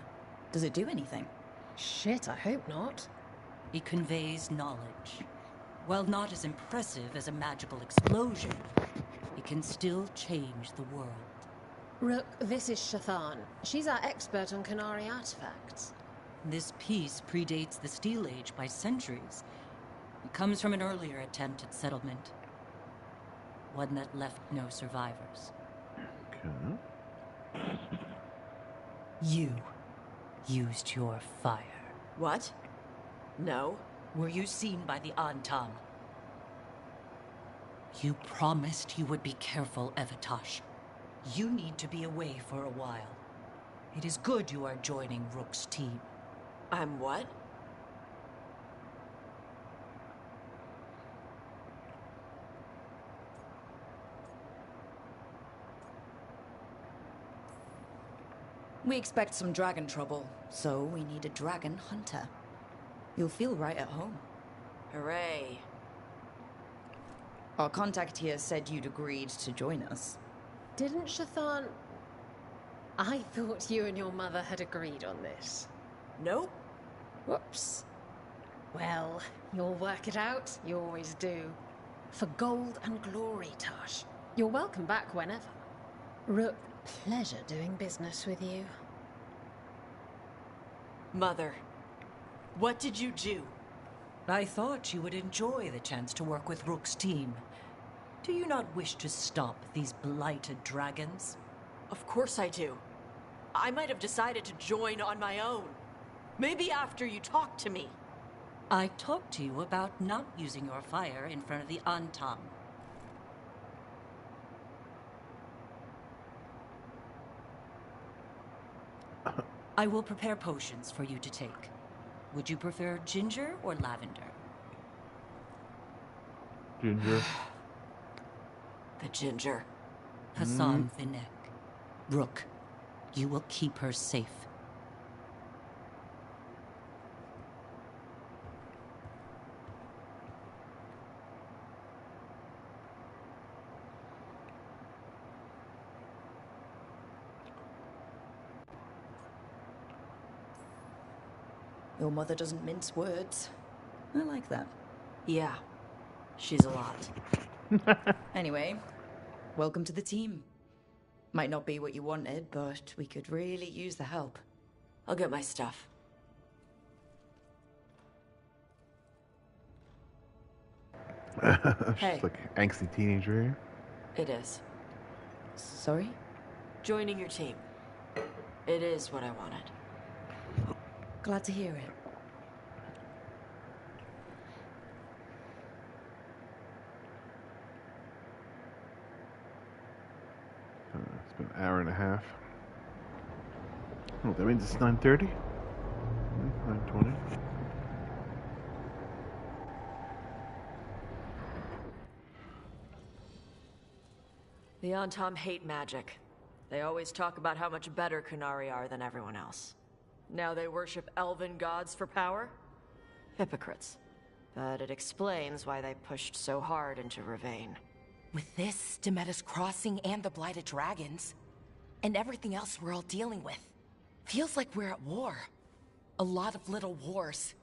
Does it do anything? Shit, I hope not. It conveys knowledge. While not as impressive as a magical explosion, it can still change the world. Rook, this is Shathan. She's our expert on Qunari artifacts. This piece predates the Steel Age by centuries. It comes from an earlier attempt at settlement. One that left no survivors. Okay. You used your fire. What? No. Were you seen by the Antam? You promised you would be careful, Evatash. You need to be away for a while. It is good you are joining Rook's team. I'm what? We expect some dragon trouble, so we need a dragon hunter. You'll feel right at home. Hooray. Our contact here said you'd agreed to join us. Didn't Shathan... I thought you and your mother had agreed on this. Nope. Whoops. Well, you'll work it out. You always do. For gold and glory, Tosh. You're welcome back whenever. Rook, pleasure doing business with you. Mother, what did you do? I thought you would enjoy the chance to work with Rook's team. Do you not wish to stop these blighted dragons? Of course I do. I might have decided to join on my own. Maybe after you talked to me. I talked to you about not using your fire in front of the Antam. I will prepare potions for you to take. Would you prefer ginger or lavender? Ginger. The ginger. Hassan Vinek. Rook, you will keep her safe. Your mother doesn't mince words. I like that. Yeah, she's a lot. Anyway, welcome to the team. Might not be what you wanted, but we could really use the help. I'll get my stuff. She's Hey. like an angsty teenager here. It is. Sorry? Joining your team. It is what I wanted. Glad to hear it. An hour and a half. Oh, that means it's 9:30? 9:20. The Antom hate magic. They always talk about how much better Kunari are than everyone else. Now they worship elven gods for power? Hypocrites. But it explains why they pushed so hard into Ravane. With this, Demeter's Crossing and the Blighted Dragons, and everything else we're all dealing with, feels like we're at war. A lot of little wars.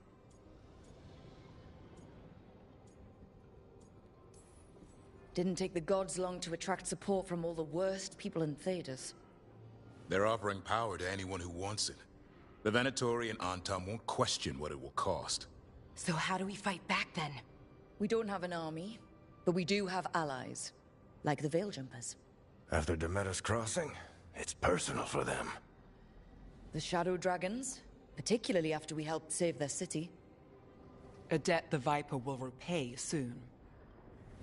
Didn't take the gods long to attract support from all the worst people in Thedas. They're offering power to anyone who wants it. The Venatori and Antom won't question what it will cost. So how do we fight back then? We don't have an army, but we do have allies, like the Veil Jumpers. After Demeter's Crossing, it's personal for them. The Shadow Dragons, particularly after we helped save their city. A debt the Viper will repay soon.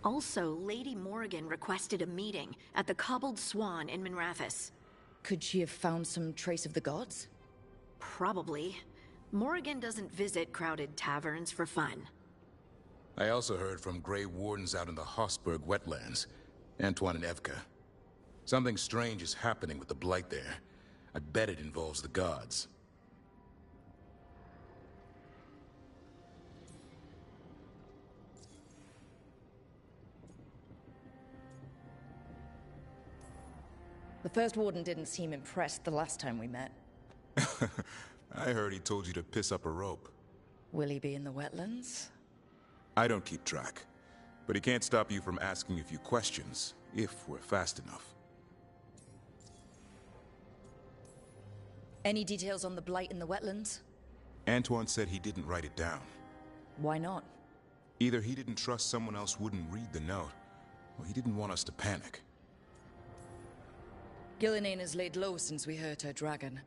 Also, Lady Morrigan requested a meeting at the Cobbled Swan in Minrathous. Could she have found some trace of the gods? Probably. Morrigan doesn't visit crowded taverns for fun. I also heard from Grey Wardens out in the Hossberg wetlands, Antoine and Evka. Something strange is happening with the Blight there. I bet it involves the gods. The First Warden didn't seem impressed the last time we met. I heard he told you to piss up a rope. Will he be in the wetlands? I don't keep track, but he can't stop you from asking a few questions, if we're fast enough. Any details on the Blight in the wetlands? Antoine said he didn't write it down. Why not? Either he didn't trust someone else wouldn't read the note, or he didn't want us to panic. Gillinane has laid low since we hurt her dragon,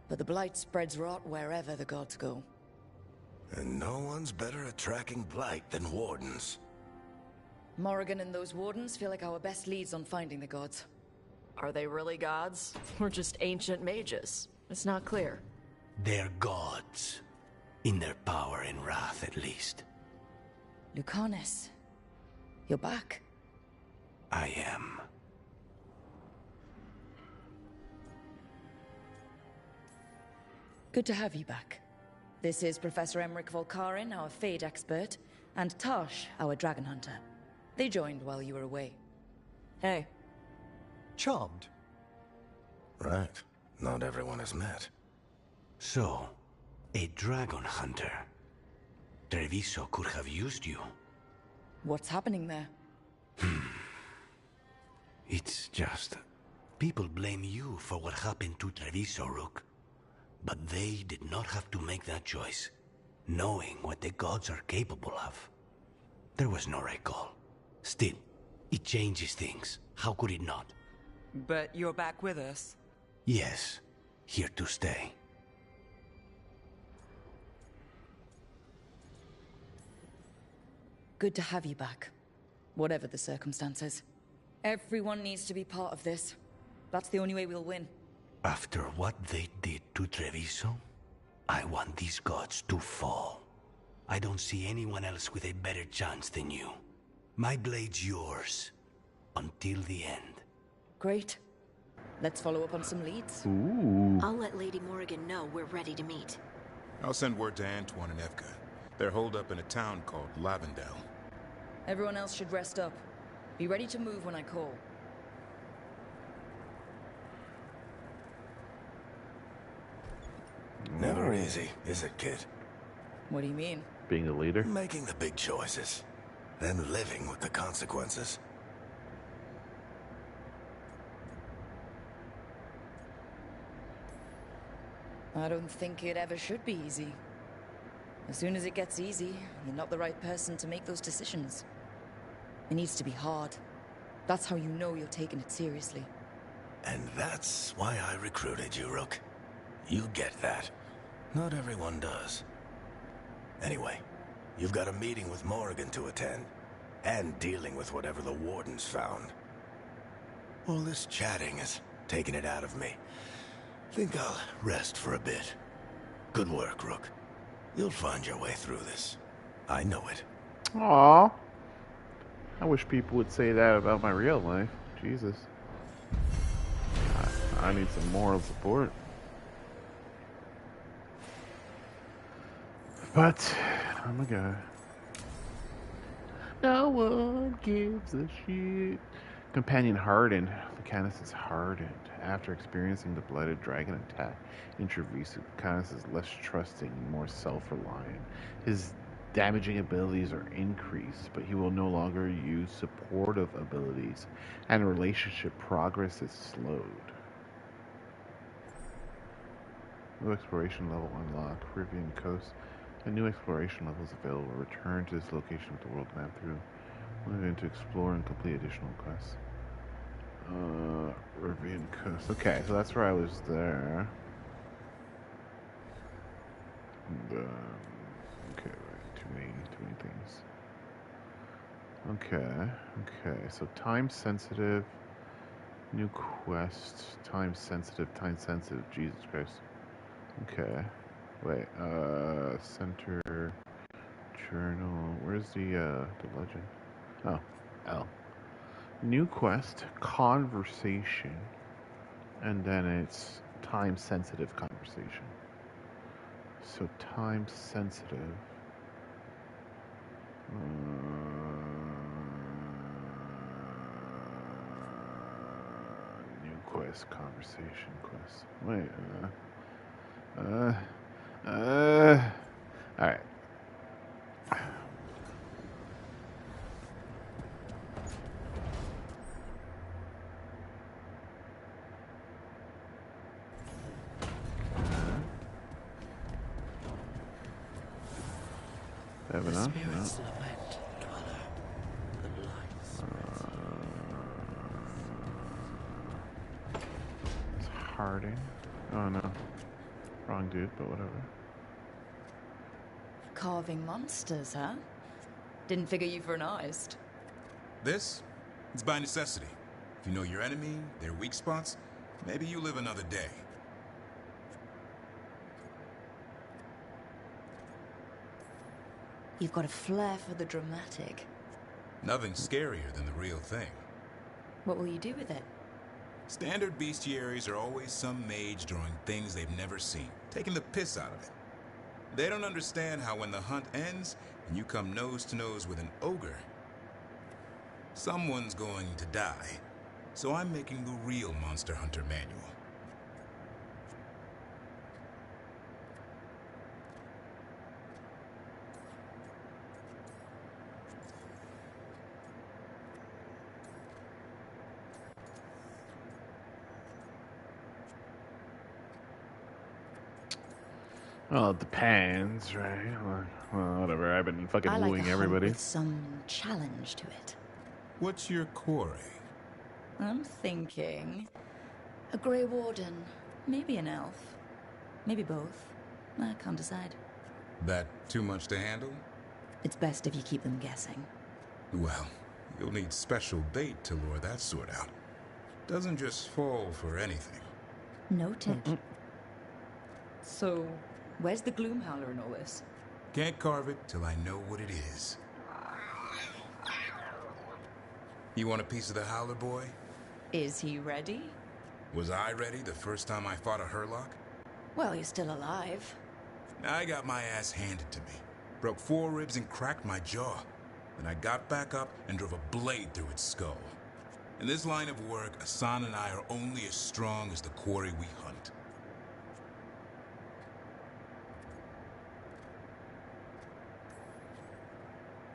but the Blight spreads rot wherever the gods go. And no one's better at tracking Blight than Wardens. Morrigan and those Wardens feel like our best leads on finding the gods. Are they really gods? Or just ancient mages? It's not clear. They're gods. In their power and wrath, at least. Lucanus, you're back. I am. Good to have you back. This is Professor Emmerich Volkarin, our Fade expert, and Tosh, our dragon hunter. They joined while you were away. Hey. Charmed. Right. Not everyone has met. So, a dragon hunter. Treviso could have used you. What's happening there? It's just... people blame you for what happened to Treviso, Rook. But they did not have to make that choice, knowing what the gods are capable of. There was no recall. Still, it changes things. How could it not? But you're back with us? Yes, here to stay. Good to have you back, whatever the circumstances. Everyone needs to be part of this. That's the only way we'll win. After what they did to Treviso, I want these gods to fall. I don't see anyone else with a better chance than you. My blade's yours, until the end. Great. Let's follow up on some leads. Ooh. I'll let Lady Morrigan know we're ready to meet. I'll send word to Antoine and Evka. They're holed up in a town called Lavendel. Everyone else should rest up. Be ready to move when I call. Never easy, is it, kid? What do you mean? Being the leader? Making the big choices, then living with the consequences. I don't think it ever should be easy. As soon as it gets easy, you're not the right person to make those decisions. It needs to be hard. That's how you know you're taking it seriously. And that's why I recruited you, Rook. You get that. Not everyone does. Anyway, you've got a meeting with Morrigan to attend, and dealing with whatever the Wardens found. All this chatting is taking it out of me. Think I'll rest for a bit. Good work, Rook. You'll find your way through this. I know it. Aww. I wish people would say that about my real life. Jesus. I need some moral support. But, oh my god. No one gives a shit. Companion hardened. Lucanus is hardened. After experiencing the Blighted Dragon attack in Treviso, Lucanus is less trusting and more self-reliant. His damaging abilities are increased, but he will no longer use supportive abilities, and relationship progress is slowed. New exploration level unlocked. Caribbean coast. A new exploration level is available. Return to this location with the world map through. We're going to explore and complete additional quests. Caribbean coast. Okay, so that's where I was there. And, okay, right. Too many things. Okay. So time sensitive. New quest. Time sensitive. Jesus Christ. Okay. Wait, center journal. Where's the legend? Oh, L. New quest, conversation, and then it's time sensitive conversation. So time sensitive. New quest, conversation quest. Wait, alright. The spirits lament, dweller, the blights. It's Harding. Oh no. Wrong dude, but whatever. Carving monsters, huh? Didn't figure you for an artist. This? It's by necessity. If you know your enemy, their weak spots, maybe you live another day. You've got a flair for the dramatic. Nothing's scarier than the real thing. What will you do with it? Standard bestiaries are always some mage drawing things they've never seen, taking the piss out of it. They don't understand how when the hunt ends and you come nose to nose with an ogre, someone's going to die. So I'm making the real Monster Hunter manual. Well, it depends, right? Well, whatever. I've been fucking I like wooing a hunt everybody. with some challenge to it. What's your quarry? I'm thinking a Grey Warden, maybe an elf, maybe both. I can't decide. That too much to handle? It's best if you keep them guessing. Well, you'll need special bait to lure that sort out. Doesn't just fall for anything. Noted. So, where's the Gloomhowler in all this? Can't carve it till I know what it is. You want a piece of the Howler boy? Is he ready? Was I ready the first time I fought a Hurlock? Well, he's still alive. I got my ass handed to me. Broke 4 ribs and cracked my jaw. Then I got back up and drove a blade through its skull. In this line of work, Asan and I are only as strong as the quarry we hunt.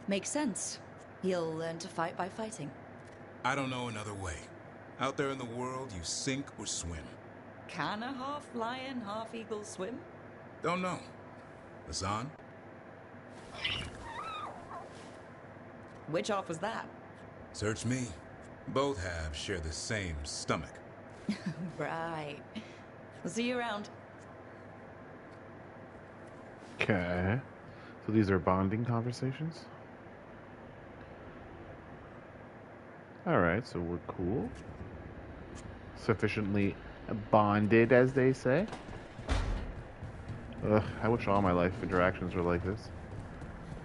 Makes sense. He'll learn to fight by fighting. I don't know another way. Out there in the world, you sink or swim. Can a half lion, half eagle swim? Don't know. Asan? Which half was that? Search me. Both halves share the same stomach. Right. We'll see you around. Okay. So these are bonding conversations? Alright, so we're cool. sufficiently bonded, as they say. Ugh, I wish all my life interactions were like this.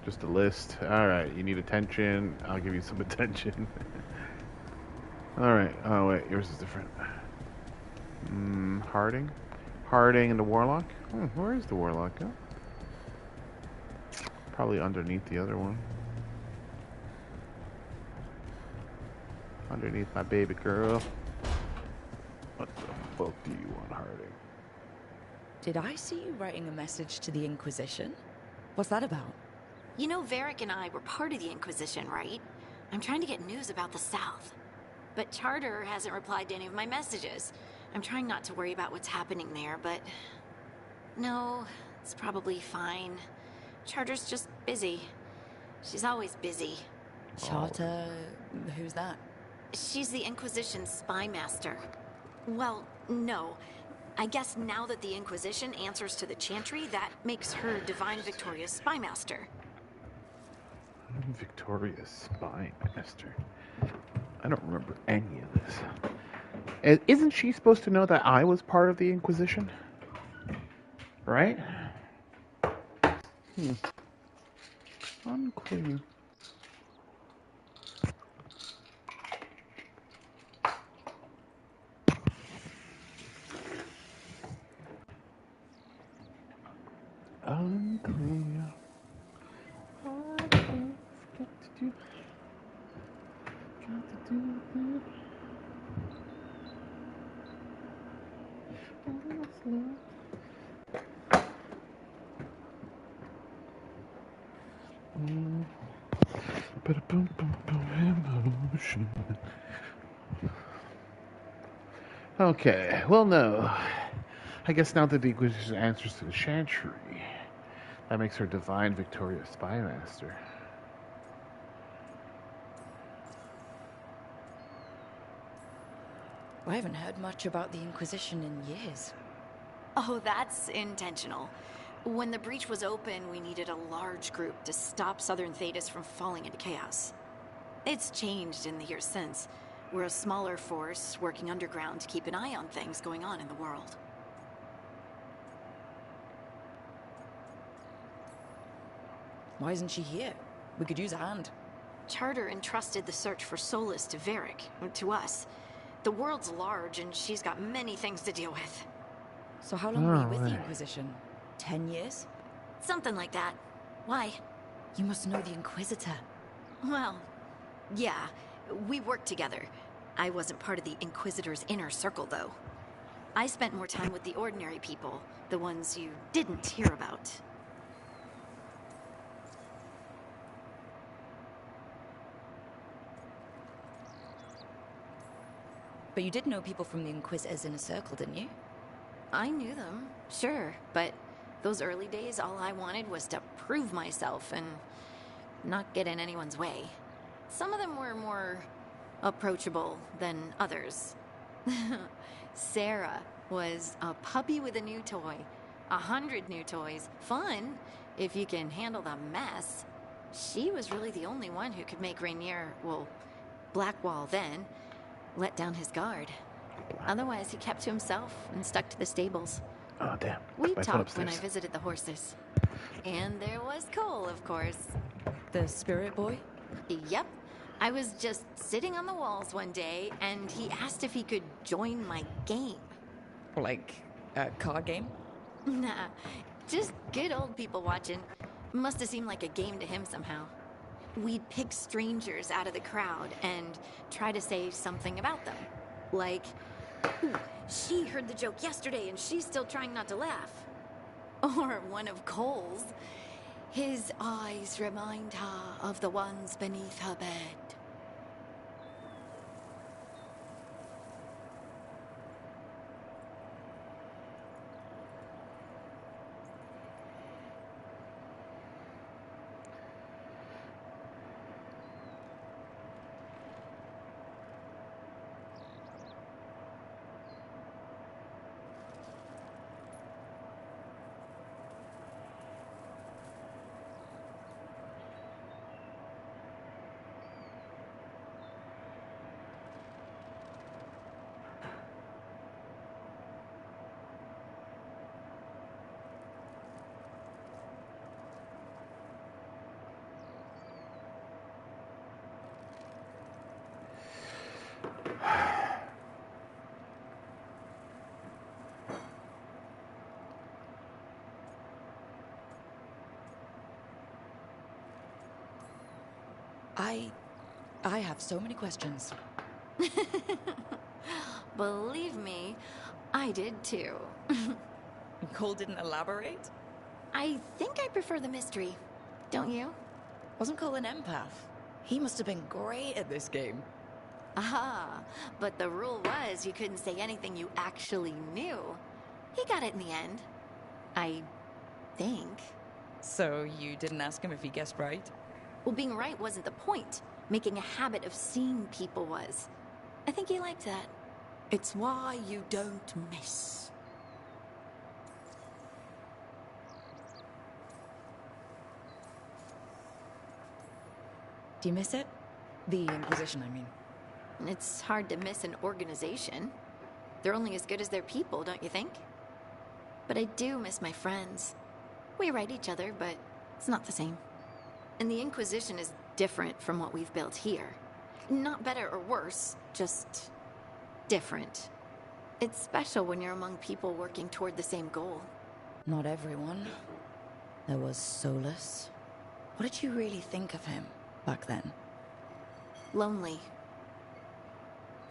Just a list. Alright, you need attention. I'll give you some attention. Alright. Oh, wait. Yours is different. Harding? Harding and the Warlock? Where is the Warlock? Oh. Probably underneath the other one. Underneath my baby girl. What the fuck do you want, Harding? Did I see you writing a message to the Inquisition? What's that about? You know, Varric and I were part of the Inquisition, right? I'm trying to get news about the South. But Charter hasn't replied to any of my messages. I'm trying not to worry about what's happening there, but... No, it's probably fine. Charter's just busy. She's always busy. Charter... who's that? She's the Inquisition's spy master. Well, no. I guess now that the Inquisition answers to the Chantry, that makes her Divine Victoria's spy master. Victoria's spy master. I don't remember any of this. Isn't she supposed to know that I was part of the Inquisition? Right? Unclear. Unclear. Got to do. Okay, well, no. I guess now that the Inquisition answers to the Chantry, that makes her Divine Victoria Spy Master. I haven't heard much about the Inquisition in years. Oh, that's intentional. When the breach was open, we needed a large group to stop Southern Thetis from falling into chaos. It's changed in the years since. We're a smaller force working underground to keep an eye on things going on in the world. Why isn't she here? We could use a hand. Charter entrusted the search for Solus to Varric, to us. The world's large and she's got many things to deal with. So how long were you with the Inquisition? 10 years? Something like that. Why? You must know the Inquisitor. Well, yeah. We worked together. I wasn't part of the Inquisitor's inner circle, though. I spent more time with the ordinary people, the ones you didn't hear about. But you did know people from the Inquisitor's inner circle, didn't you? I knew them, sure, but those early days, all I wanted was to prove myself and not get in anyone's way. Some of them were more approachable than others. Sarah was a puppy with a new toy. 100 new toys. Fun, if you can handle the mess. She was really the only one who could make Rainier, well, Blackwall then, let down his guard. Otherwise, he kept to himself and stuck to the stables. Oh, damn. We talked when I visited the horses. And there was Cole, of course. The spirit boy? Yep. I was just sitting on the walls one day, and he asked if he could join my game. Like a card game? Nah, just good old people watching. Must have seemed like a game to him somehow. We'd pick strangers out of the crowd and try to say something about them. Like, ooh, she heard the joke yesterday and she's still trying not to laugh. Or one of Cole's. His eyes remind her of the ones beneath her bed. I have so many questions. Believe me, I did too. Cole didn't elaborate? I think I prefer the mystery. Don't you? Wasn't Cole an empath? He must have been great at this game. Ah, but the rule was you couldn't say anything you actually knew. He got it in the end. I think. So you didn't ask him if he guessed right? Well, being right wasn't the point. Making a habit of seeing people was. I think he liked that. It's why you don't miss. Do you miss it? The Inquisition, I mean. It's hard to miss an organization. They're only as good as their people, don't you think? But I do miss my friends. We write each other, but it's not the same. And the Inquisition is different from what we've built here. Not better or worse, just different. It's special when you're among people working toward the same goal. Not everyone. There was Solus. What did you really think of him back then? Lonely.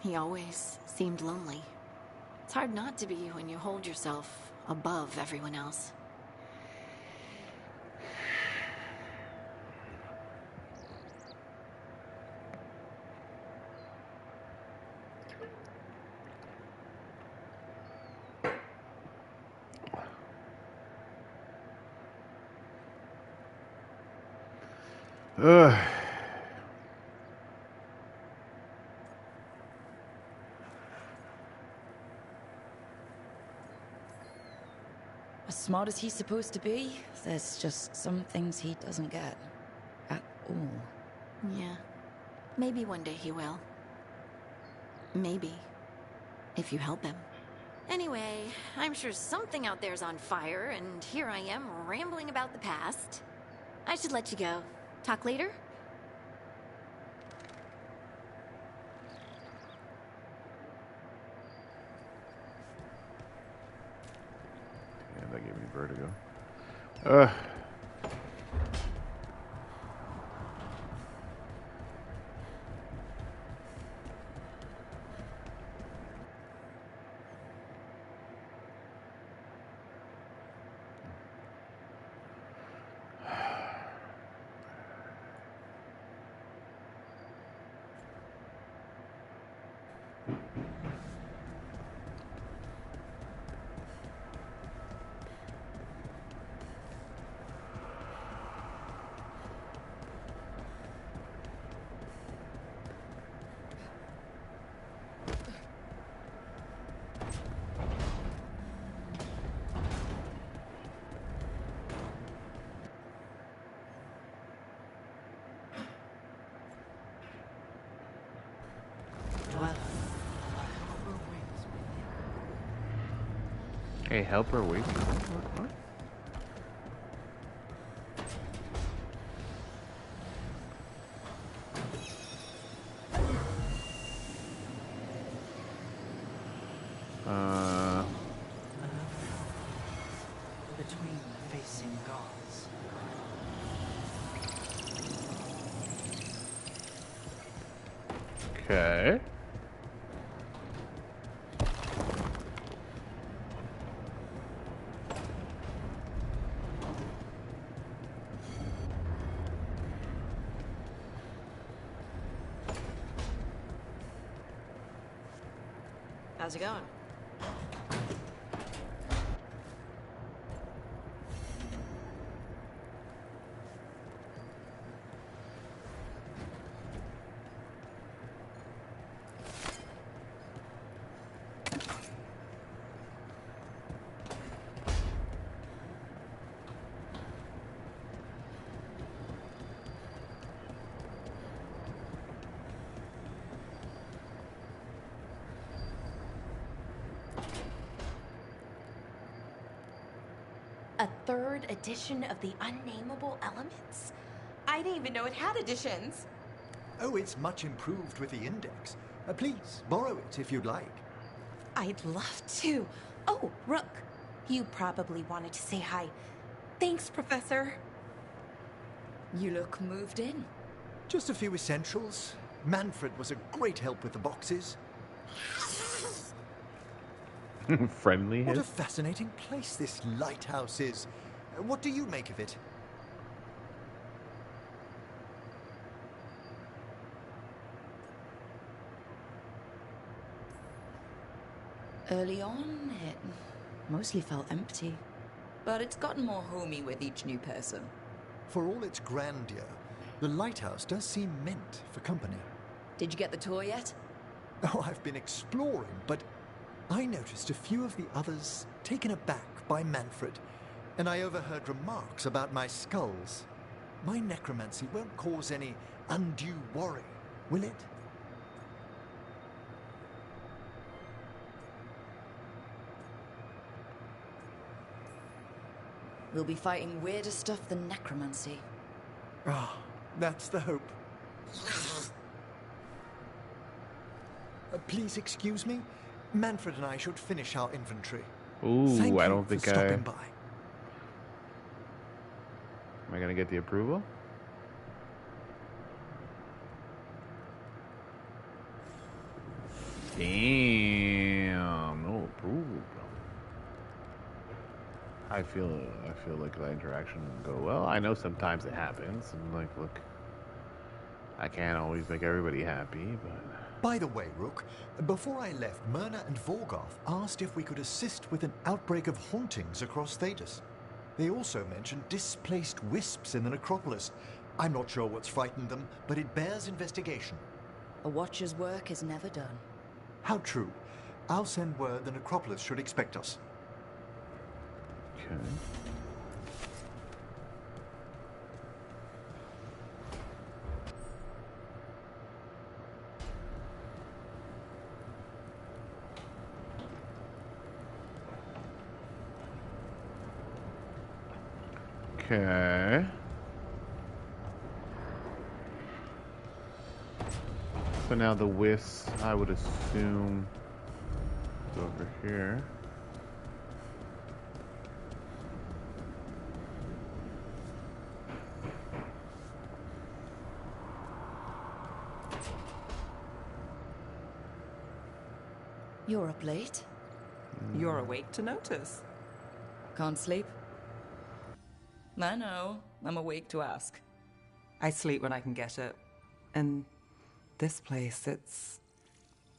He always seemed lonely. It's hard not to be when you hold yourself above everyone else. Ugh. As smart as he's supposed to be, there's just some things he doesn't get. At all. Yeah. Maybe one day he will. Maybe. If you help him. Anyway, I'm sure something out there's on fire, and here I am rambling about the past. I should let you go. Talk later? Yeah, that gave me vertigo. Ugh. Hey, helper, wait. What? Between facing gods. Okay. How's it going? A third edition of the Unnameable Elements? I didn't even know it had editions. Oh, it's much improved with the index. Please, borrow it if you'd like. I'd love to. Oh, Rook, you probably wanted to say hi. Thanks, Professor. You look moved in. Just a few essentials. Manfred was a great help with the boxes. Friendly What a hiss. fascinating place this lighthouse is. What do you make of it? Early on, it mostly felt empty. But it's gotten more homey with each new person. For all its grandeur, the lighthouse does seem meant for company. Did you get the tour yet? Oh, I've been exploring, but I noticed a few of the others taken aback by Manfred, and I overheard remarks about my skulls. My necromancy won't cause any undue worry, will it? We'll be fighting weirder stuff than necromancy. Ah, that's the hope. Please excuse me. Manfred and I should finish our inventory. Ooh, Thank I you don't for think stopping by. Am I gonna get the approval? Damn, no approval, bro. I feel like that interaction will go well. I know sometimes it happens, and like, look, I can't always make everybody happy, but. By the way, Rook, before I left, Myrna and Vorgoth asked if we could assist with an outbreak of hauntings across Thedas. They also mentioned displaced wisps in the necropolis. I'm not sure what's frightened them, but it bears investigation. A watcher's work is never done. How true. I'll send word the necropolis should expect us. Okay. Okay. So now the wisp, I would assume, is over here. You're up late. You're awake to notice. Can't sleep? I know. I'm awake to ask. I sleep when I can get it. And this place, it's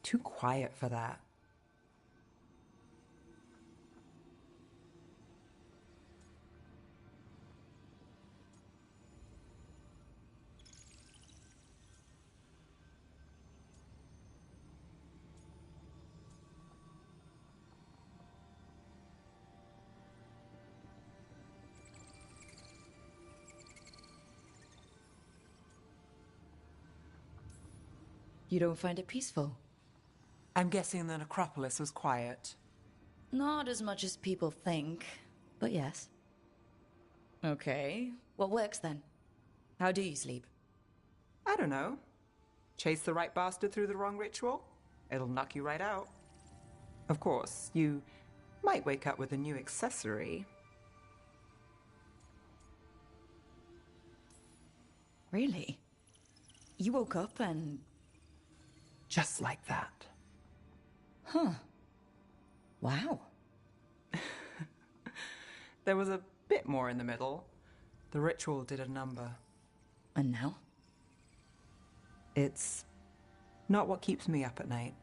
too quiet for that. You don't find it peaceful? I'm guessing the necropolis was quiet. Not as much as people think, but yes. Okay, what works then? How do you sleep? I don't know. Chase the right bastard through the wrong ritual? It'll knock you right out. Of course, you might wake up with a new accessory. Really? You woke up and... Just like that. Huh. Wow. There was a bit more in the middle. The ritual did a number. And now? It's not what keeps me up at night.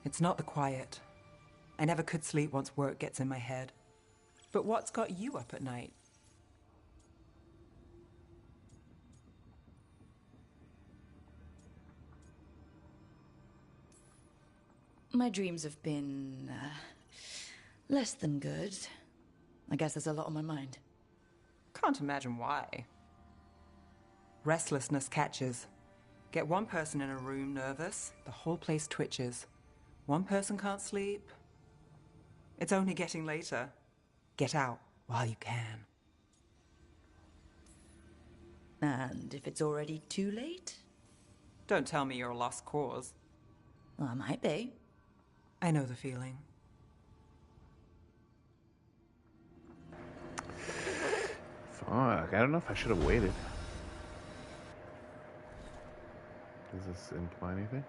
It's not the quiet. I never could sleep once work gets in my head. But what's got you up at night? My dreams have been... less than good. I guess there's a lot on my mind. Can't imagine why. Restlessness catches. Get one person in a room nervous, the whole place twitches. One person can't sleep. It's only getting later. Get out while you can. And if it's already too late? Don't tell me you're a lost cause. Well, I might be. I know the feeling. Fuck, I don't know if I should have waited. Does this imply anything?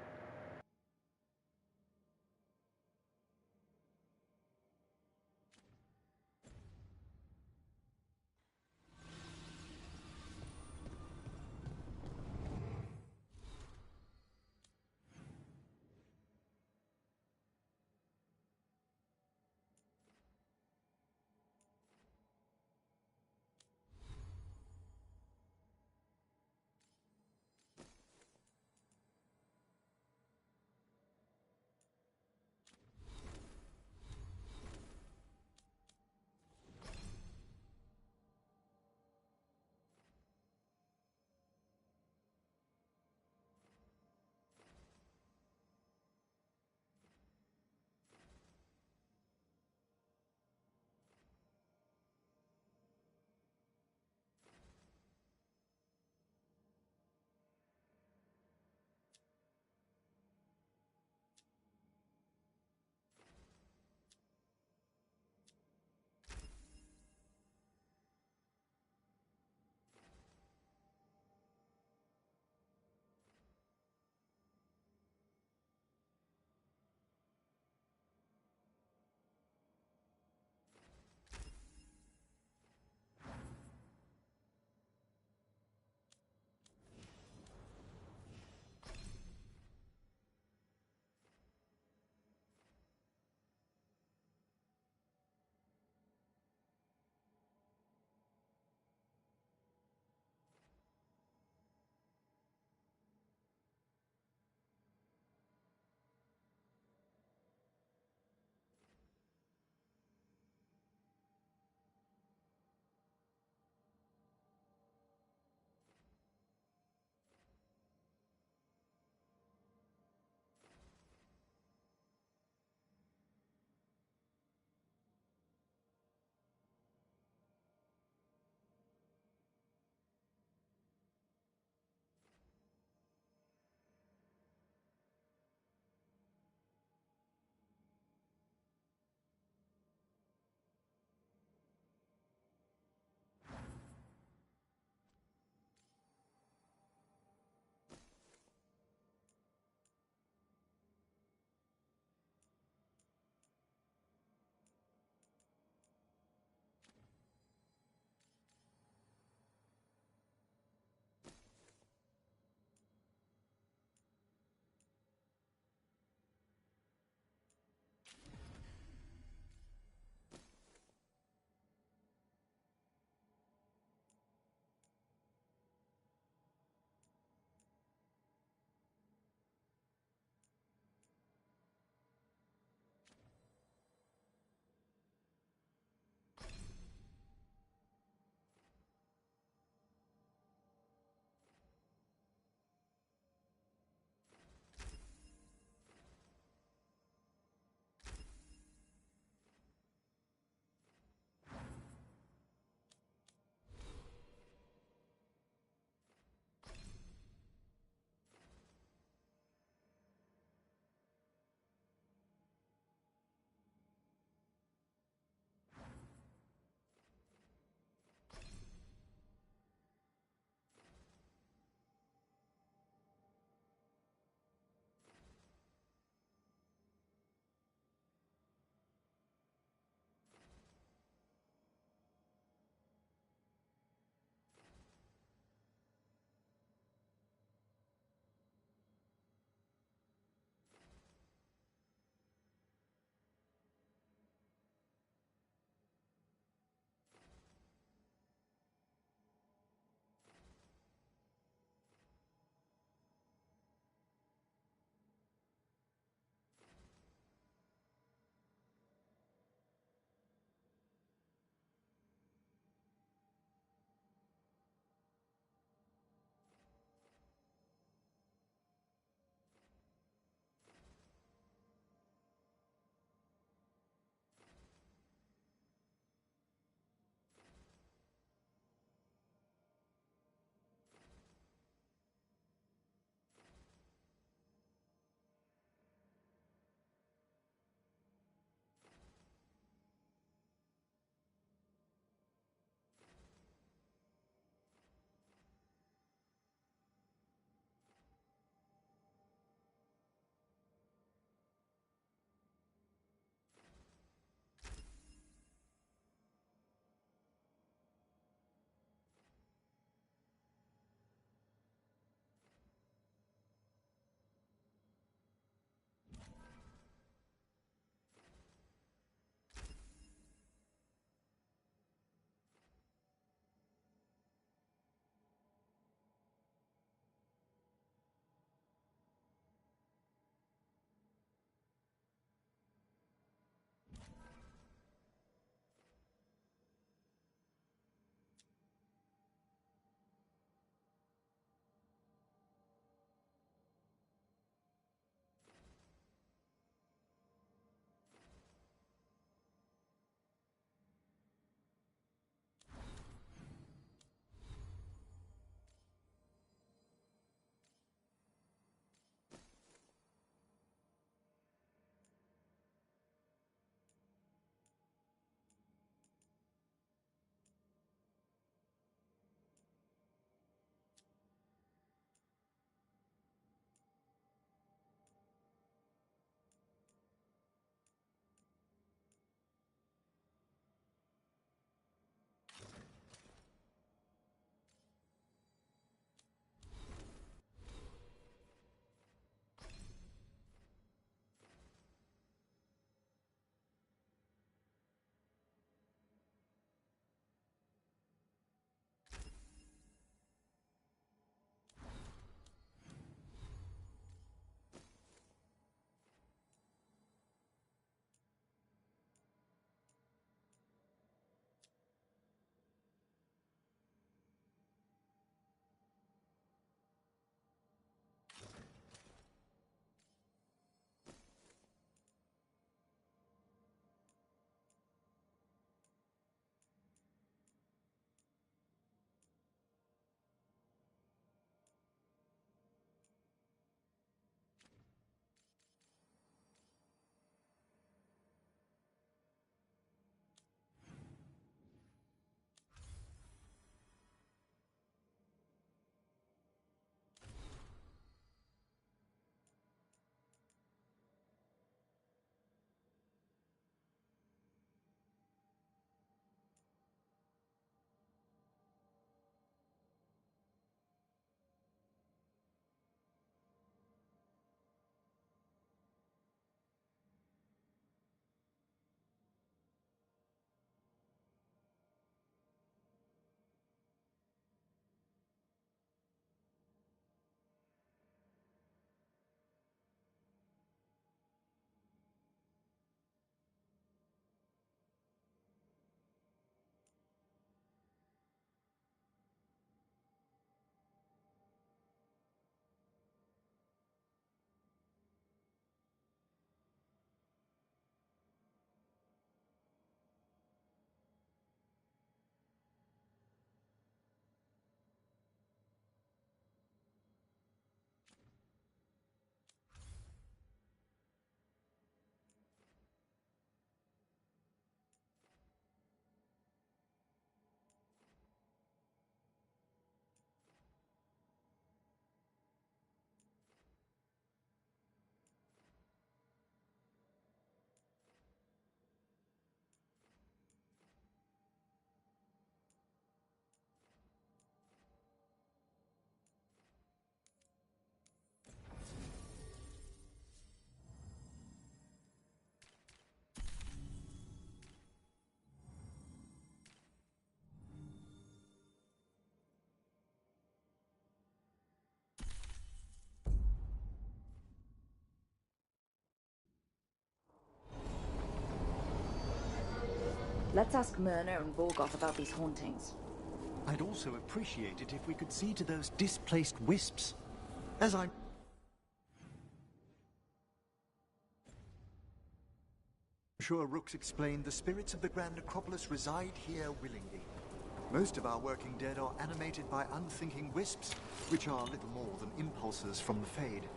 Let's ask Myrna and Volgoth about these hauntings. I'd also appreciate it if we could see to those displaced wisps. As I'm sure Rook's explained, the spirits of the Grand Necropolis reside here willingly. Most of our working dead are animated by unthinking wisps, which are little more than impulses from the Fade.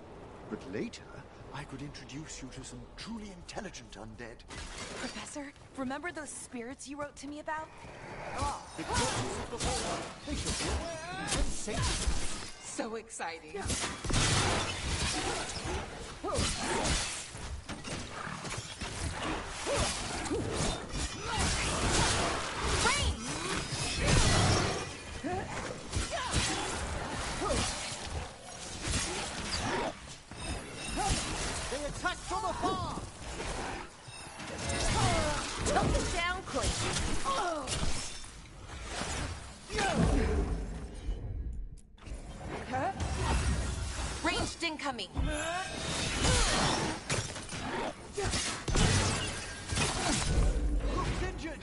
But later, I could introduce you to some truly intelligent undead. Professor, remember those spirits you wrote to me about? Ah, the corpses of the fallen. They shall be aware and safe. So exciting. They attack from afar! Tuck them down clean. Ranged incoming. Rook's injured!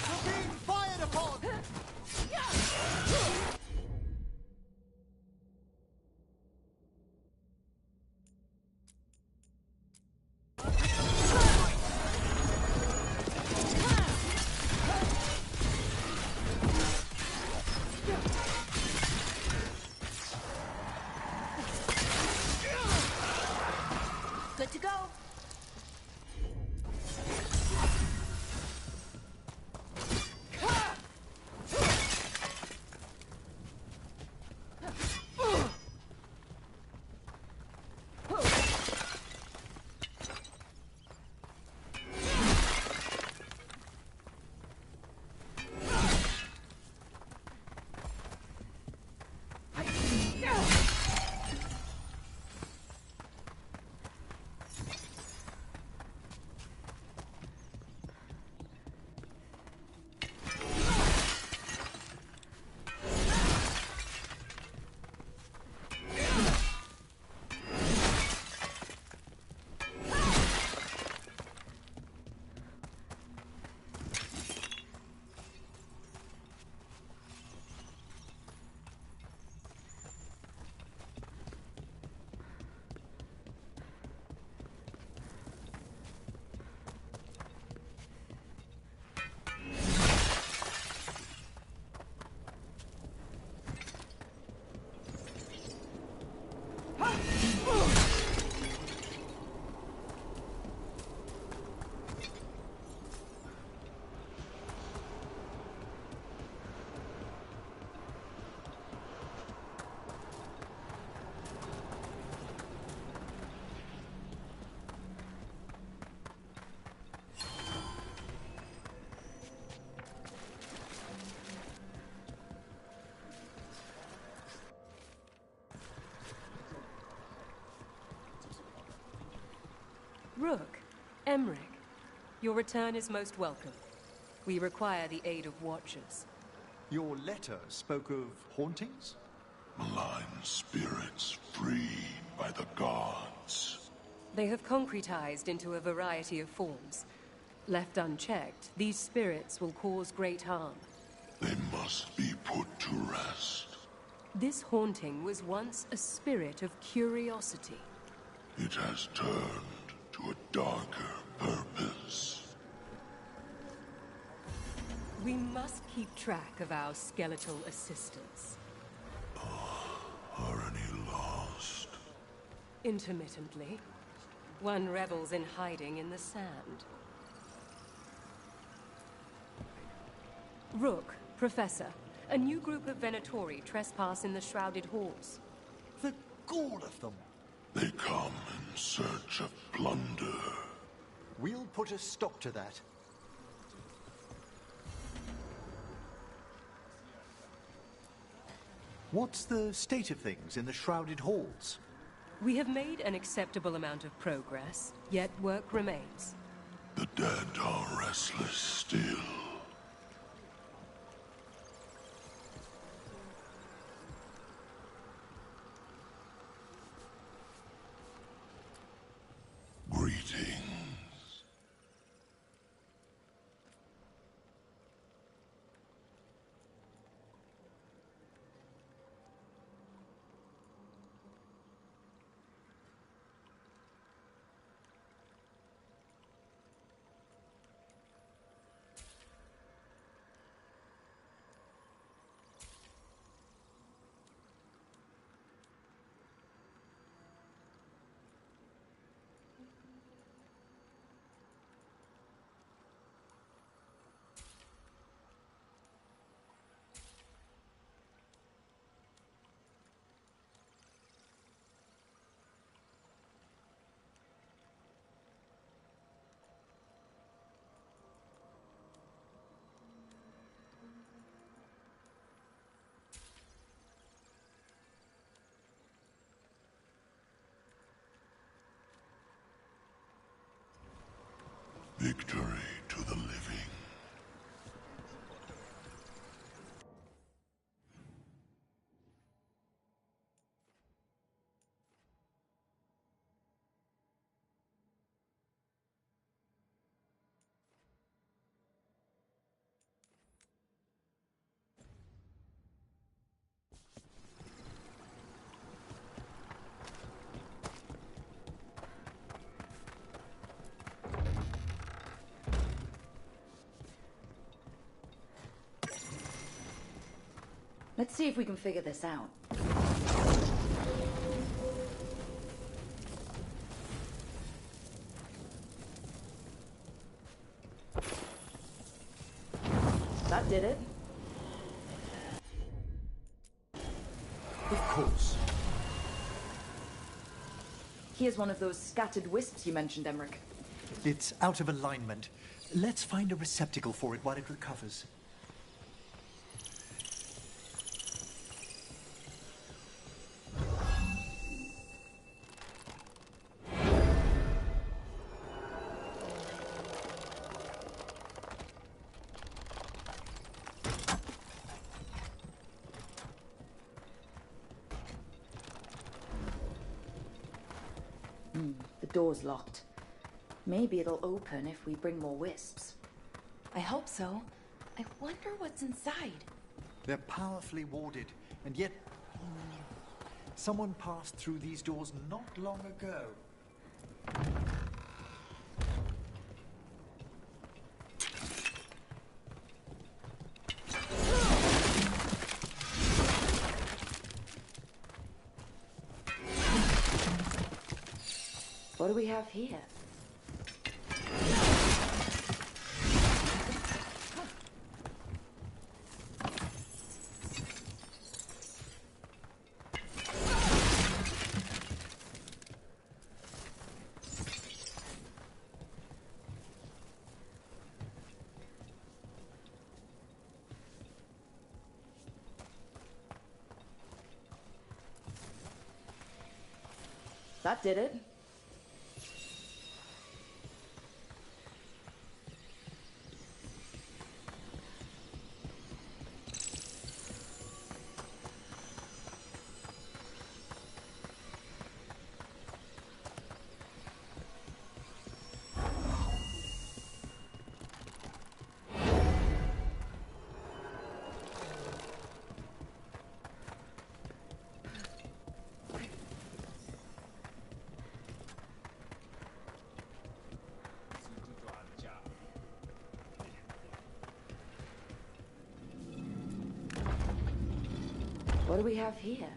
You're being fired upon! Good to go. Rook, Emmerich, your return is most welcome. We require the aid of watchers. Your letter spoke of hauntings? Malign spirits freed by the gods. They have concretized into a variety of forms. Left unchecked, these spirits will cause great harm. They must be put to rest. This haunting was once a spirit of curiosity. It has turned to a darker purpose. We must keep track of our skeletal assistants. Are any lost? Intermittently. One revels in hiding in the sand. Rook, Professor, a new group of Venatori trespass in the Shrouded Halls. The gall of them! They come in search of plunder. We'll put a stop to that. What's the state of things in the Shrouded Halls? We have made an acceptable amount of progress, yet work remains. The dead are restless still. Victory to the living. Let's see if we can figure this out. That did it. Of course. Here's one of those scattered wisps you mentioned, Emmerich. It's out of alignment. Let's find a receptacle for it while it recovers. The door's locked. Maybe it'll open if we bring more wisps. I hope so. I wonder what's inside. They're powerfully warded, and yet someone passed through these doors not long ago. What do we have here? That did it. What do we have here?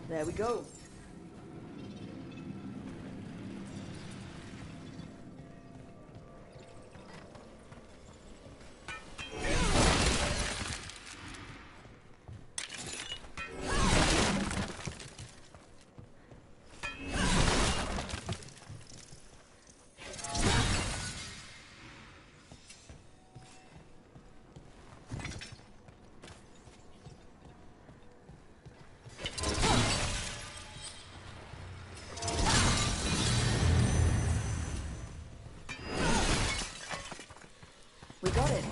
There we go. We got it.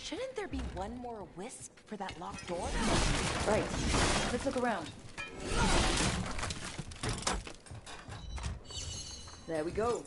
Shouldn't there be one more wisp for that locked door? Right. Let's look around. There we go.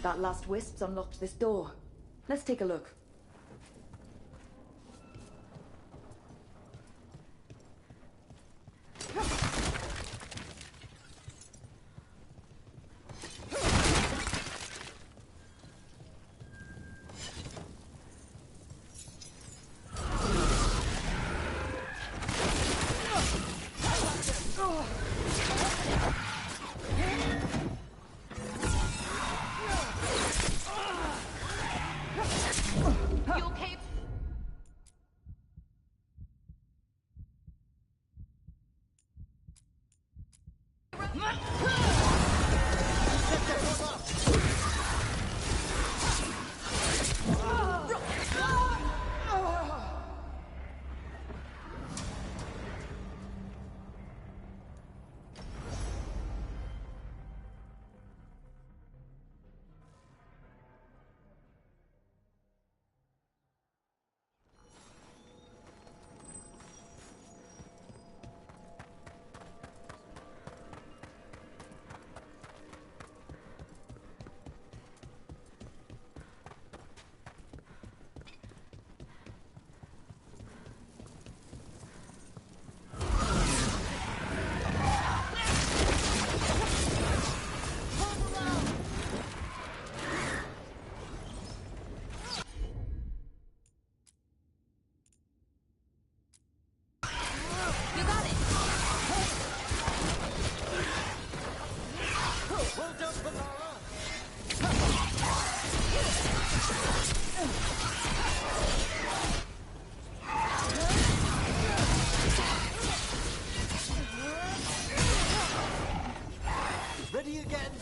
That last wisp's unlocked this door. Let's take a look. You okay? Ready again?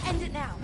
End it now.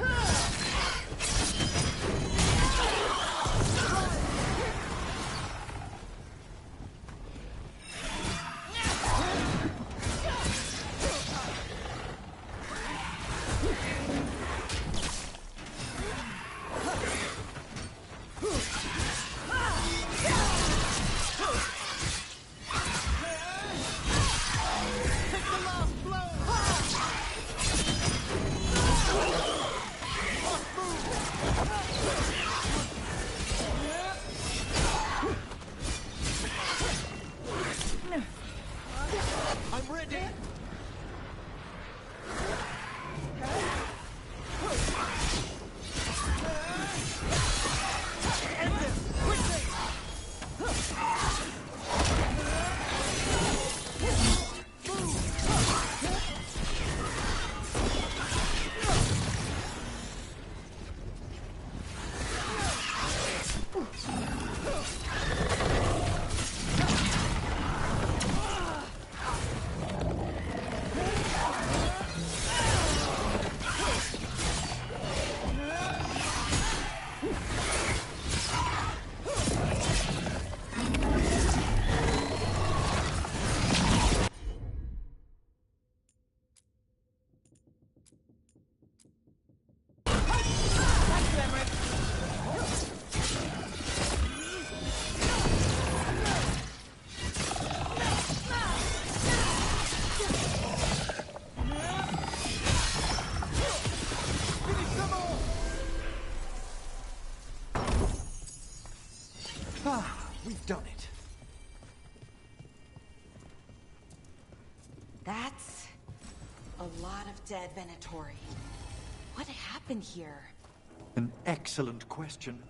I'm ready. We've done it. That's a lot of dead Venatori. What happened here? An excellent question.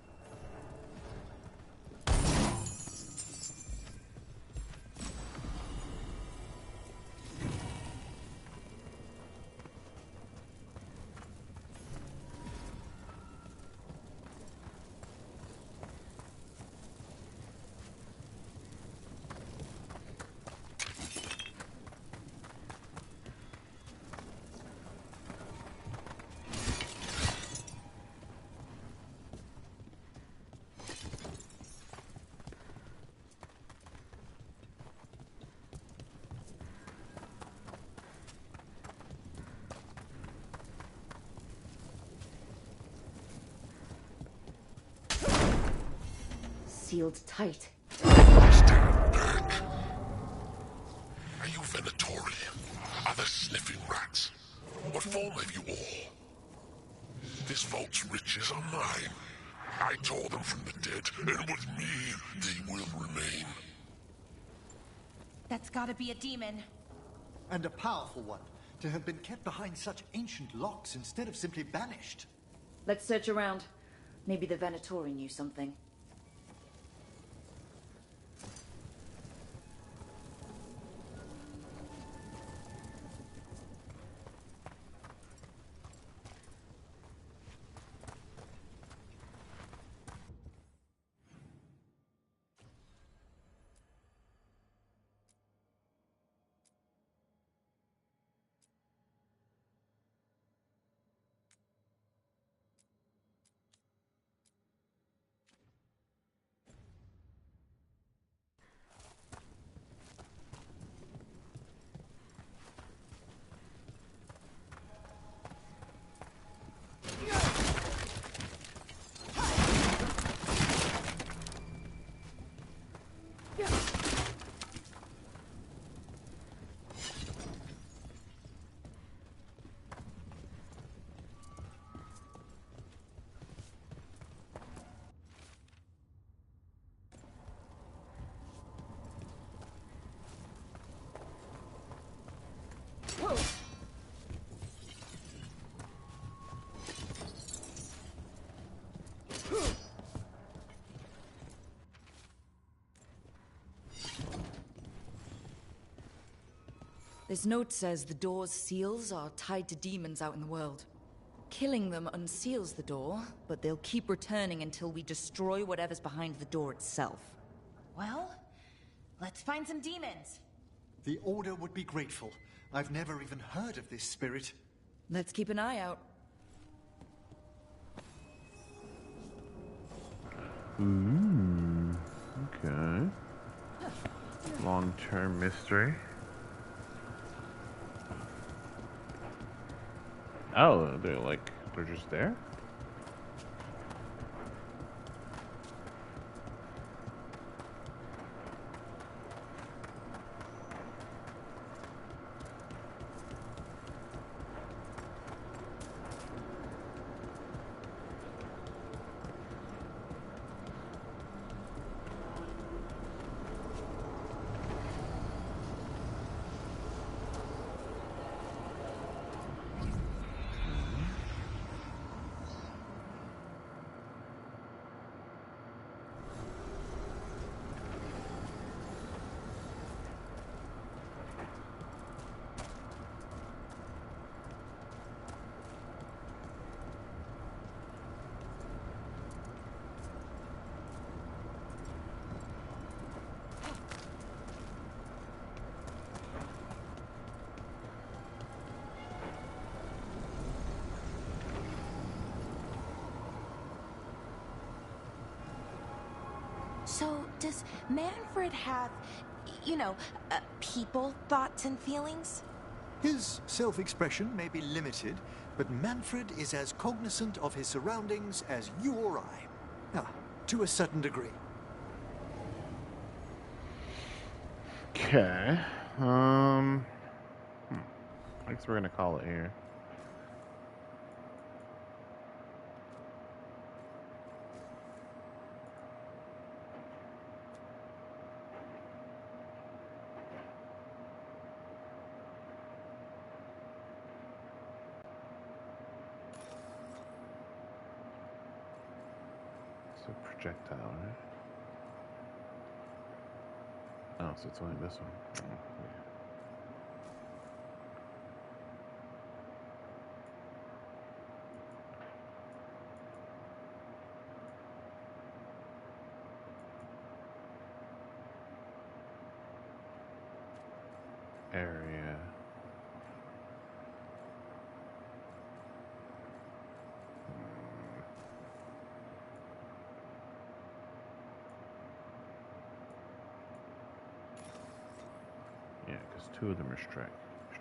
sealed tight. Stand back. Are you Venatori? Other sniffing rats? What form have you all? This vault's riches are mine. I tore them from the dead, and with me, they will remain. That's gotta be a demon. And a powerful one, to have been kept behind such ancient locks instead of simply banished. Let's search around. Maybe the Venatori knew something. This note says the door's seals are tied to demons out in the world. Killing them unseals the door, but they'll keep returning until we destroy whatever's behind the door itself. Well, let's find some demons. The Order would be grateful. I've never even heard of this spirit. Let's keep an eye out. Okay. Long-term mystery. Oh, they're just there? So, does Manfred have, people, thoughts, and feelings? His self-expression may be limited, but Manfred is as cognizant of his surroundings as you or I. To a certain degree. Okay. I guess we're gonna call it here. It's a projectile, right? Oh, so it's only this one. Oh, yeah. Area. Yeah, because two of them are strike.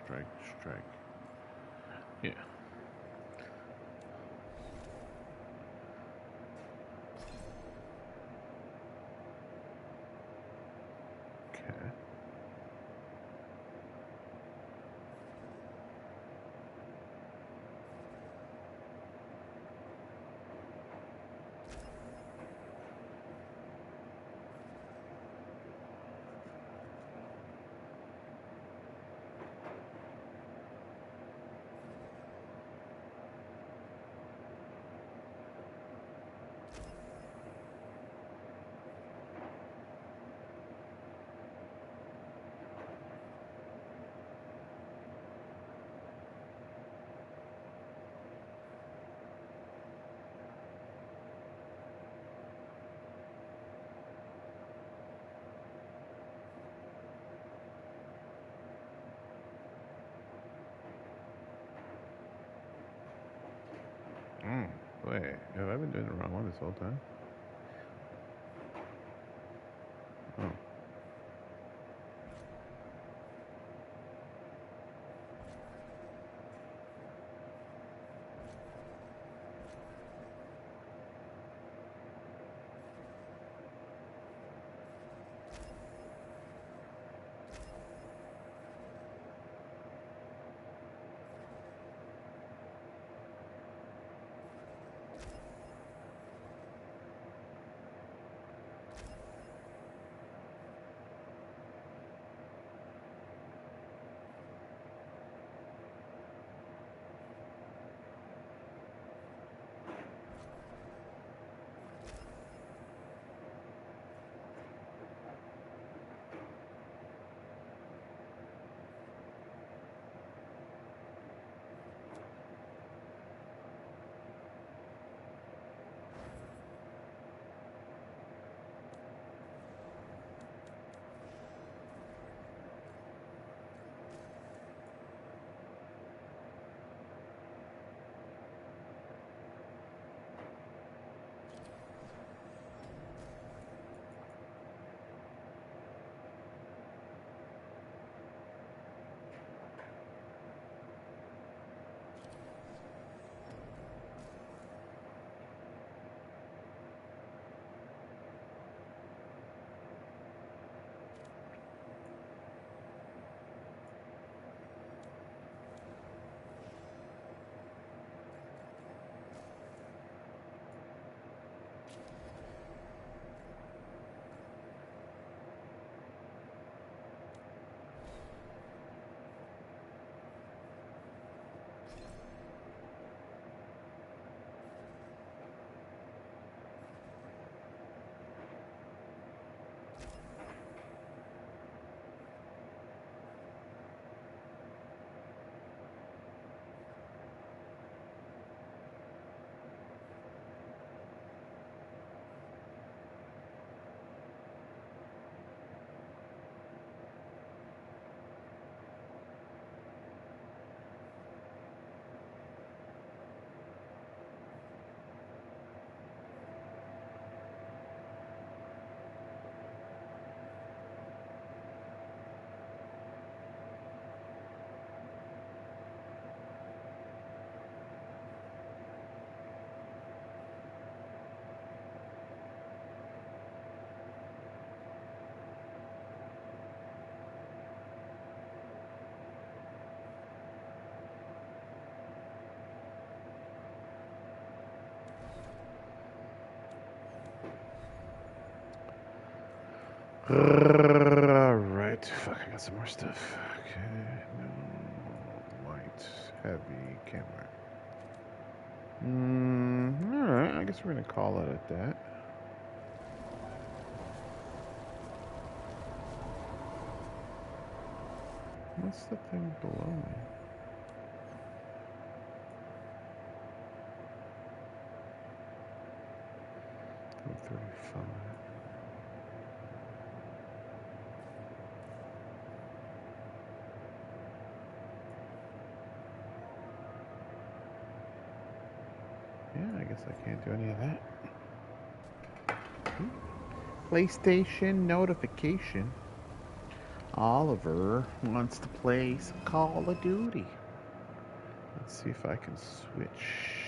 Strike, strike. Yeah. I've been doing the wrong one this whole time. Oh. Alright, fuck, I got some more stuff. Okay, no, light, heavy, camera. Alright, I guess we're gonna call it at that. What's the thing below me? I'm 35. Yeah, I guess I can't do any of that. PlayStation notification. Oliver wants to play some Call of Duty. Let's see if I can switch.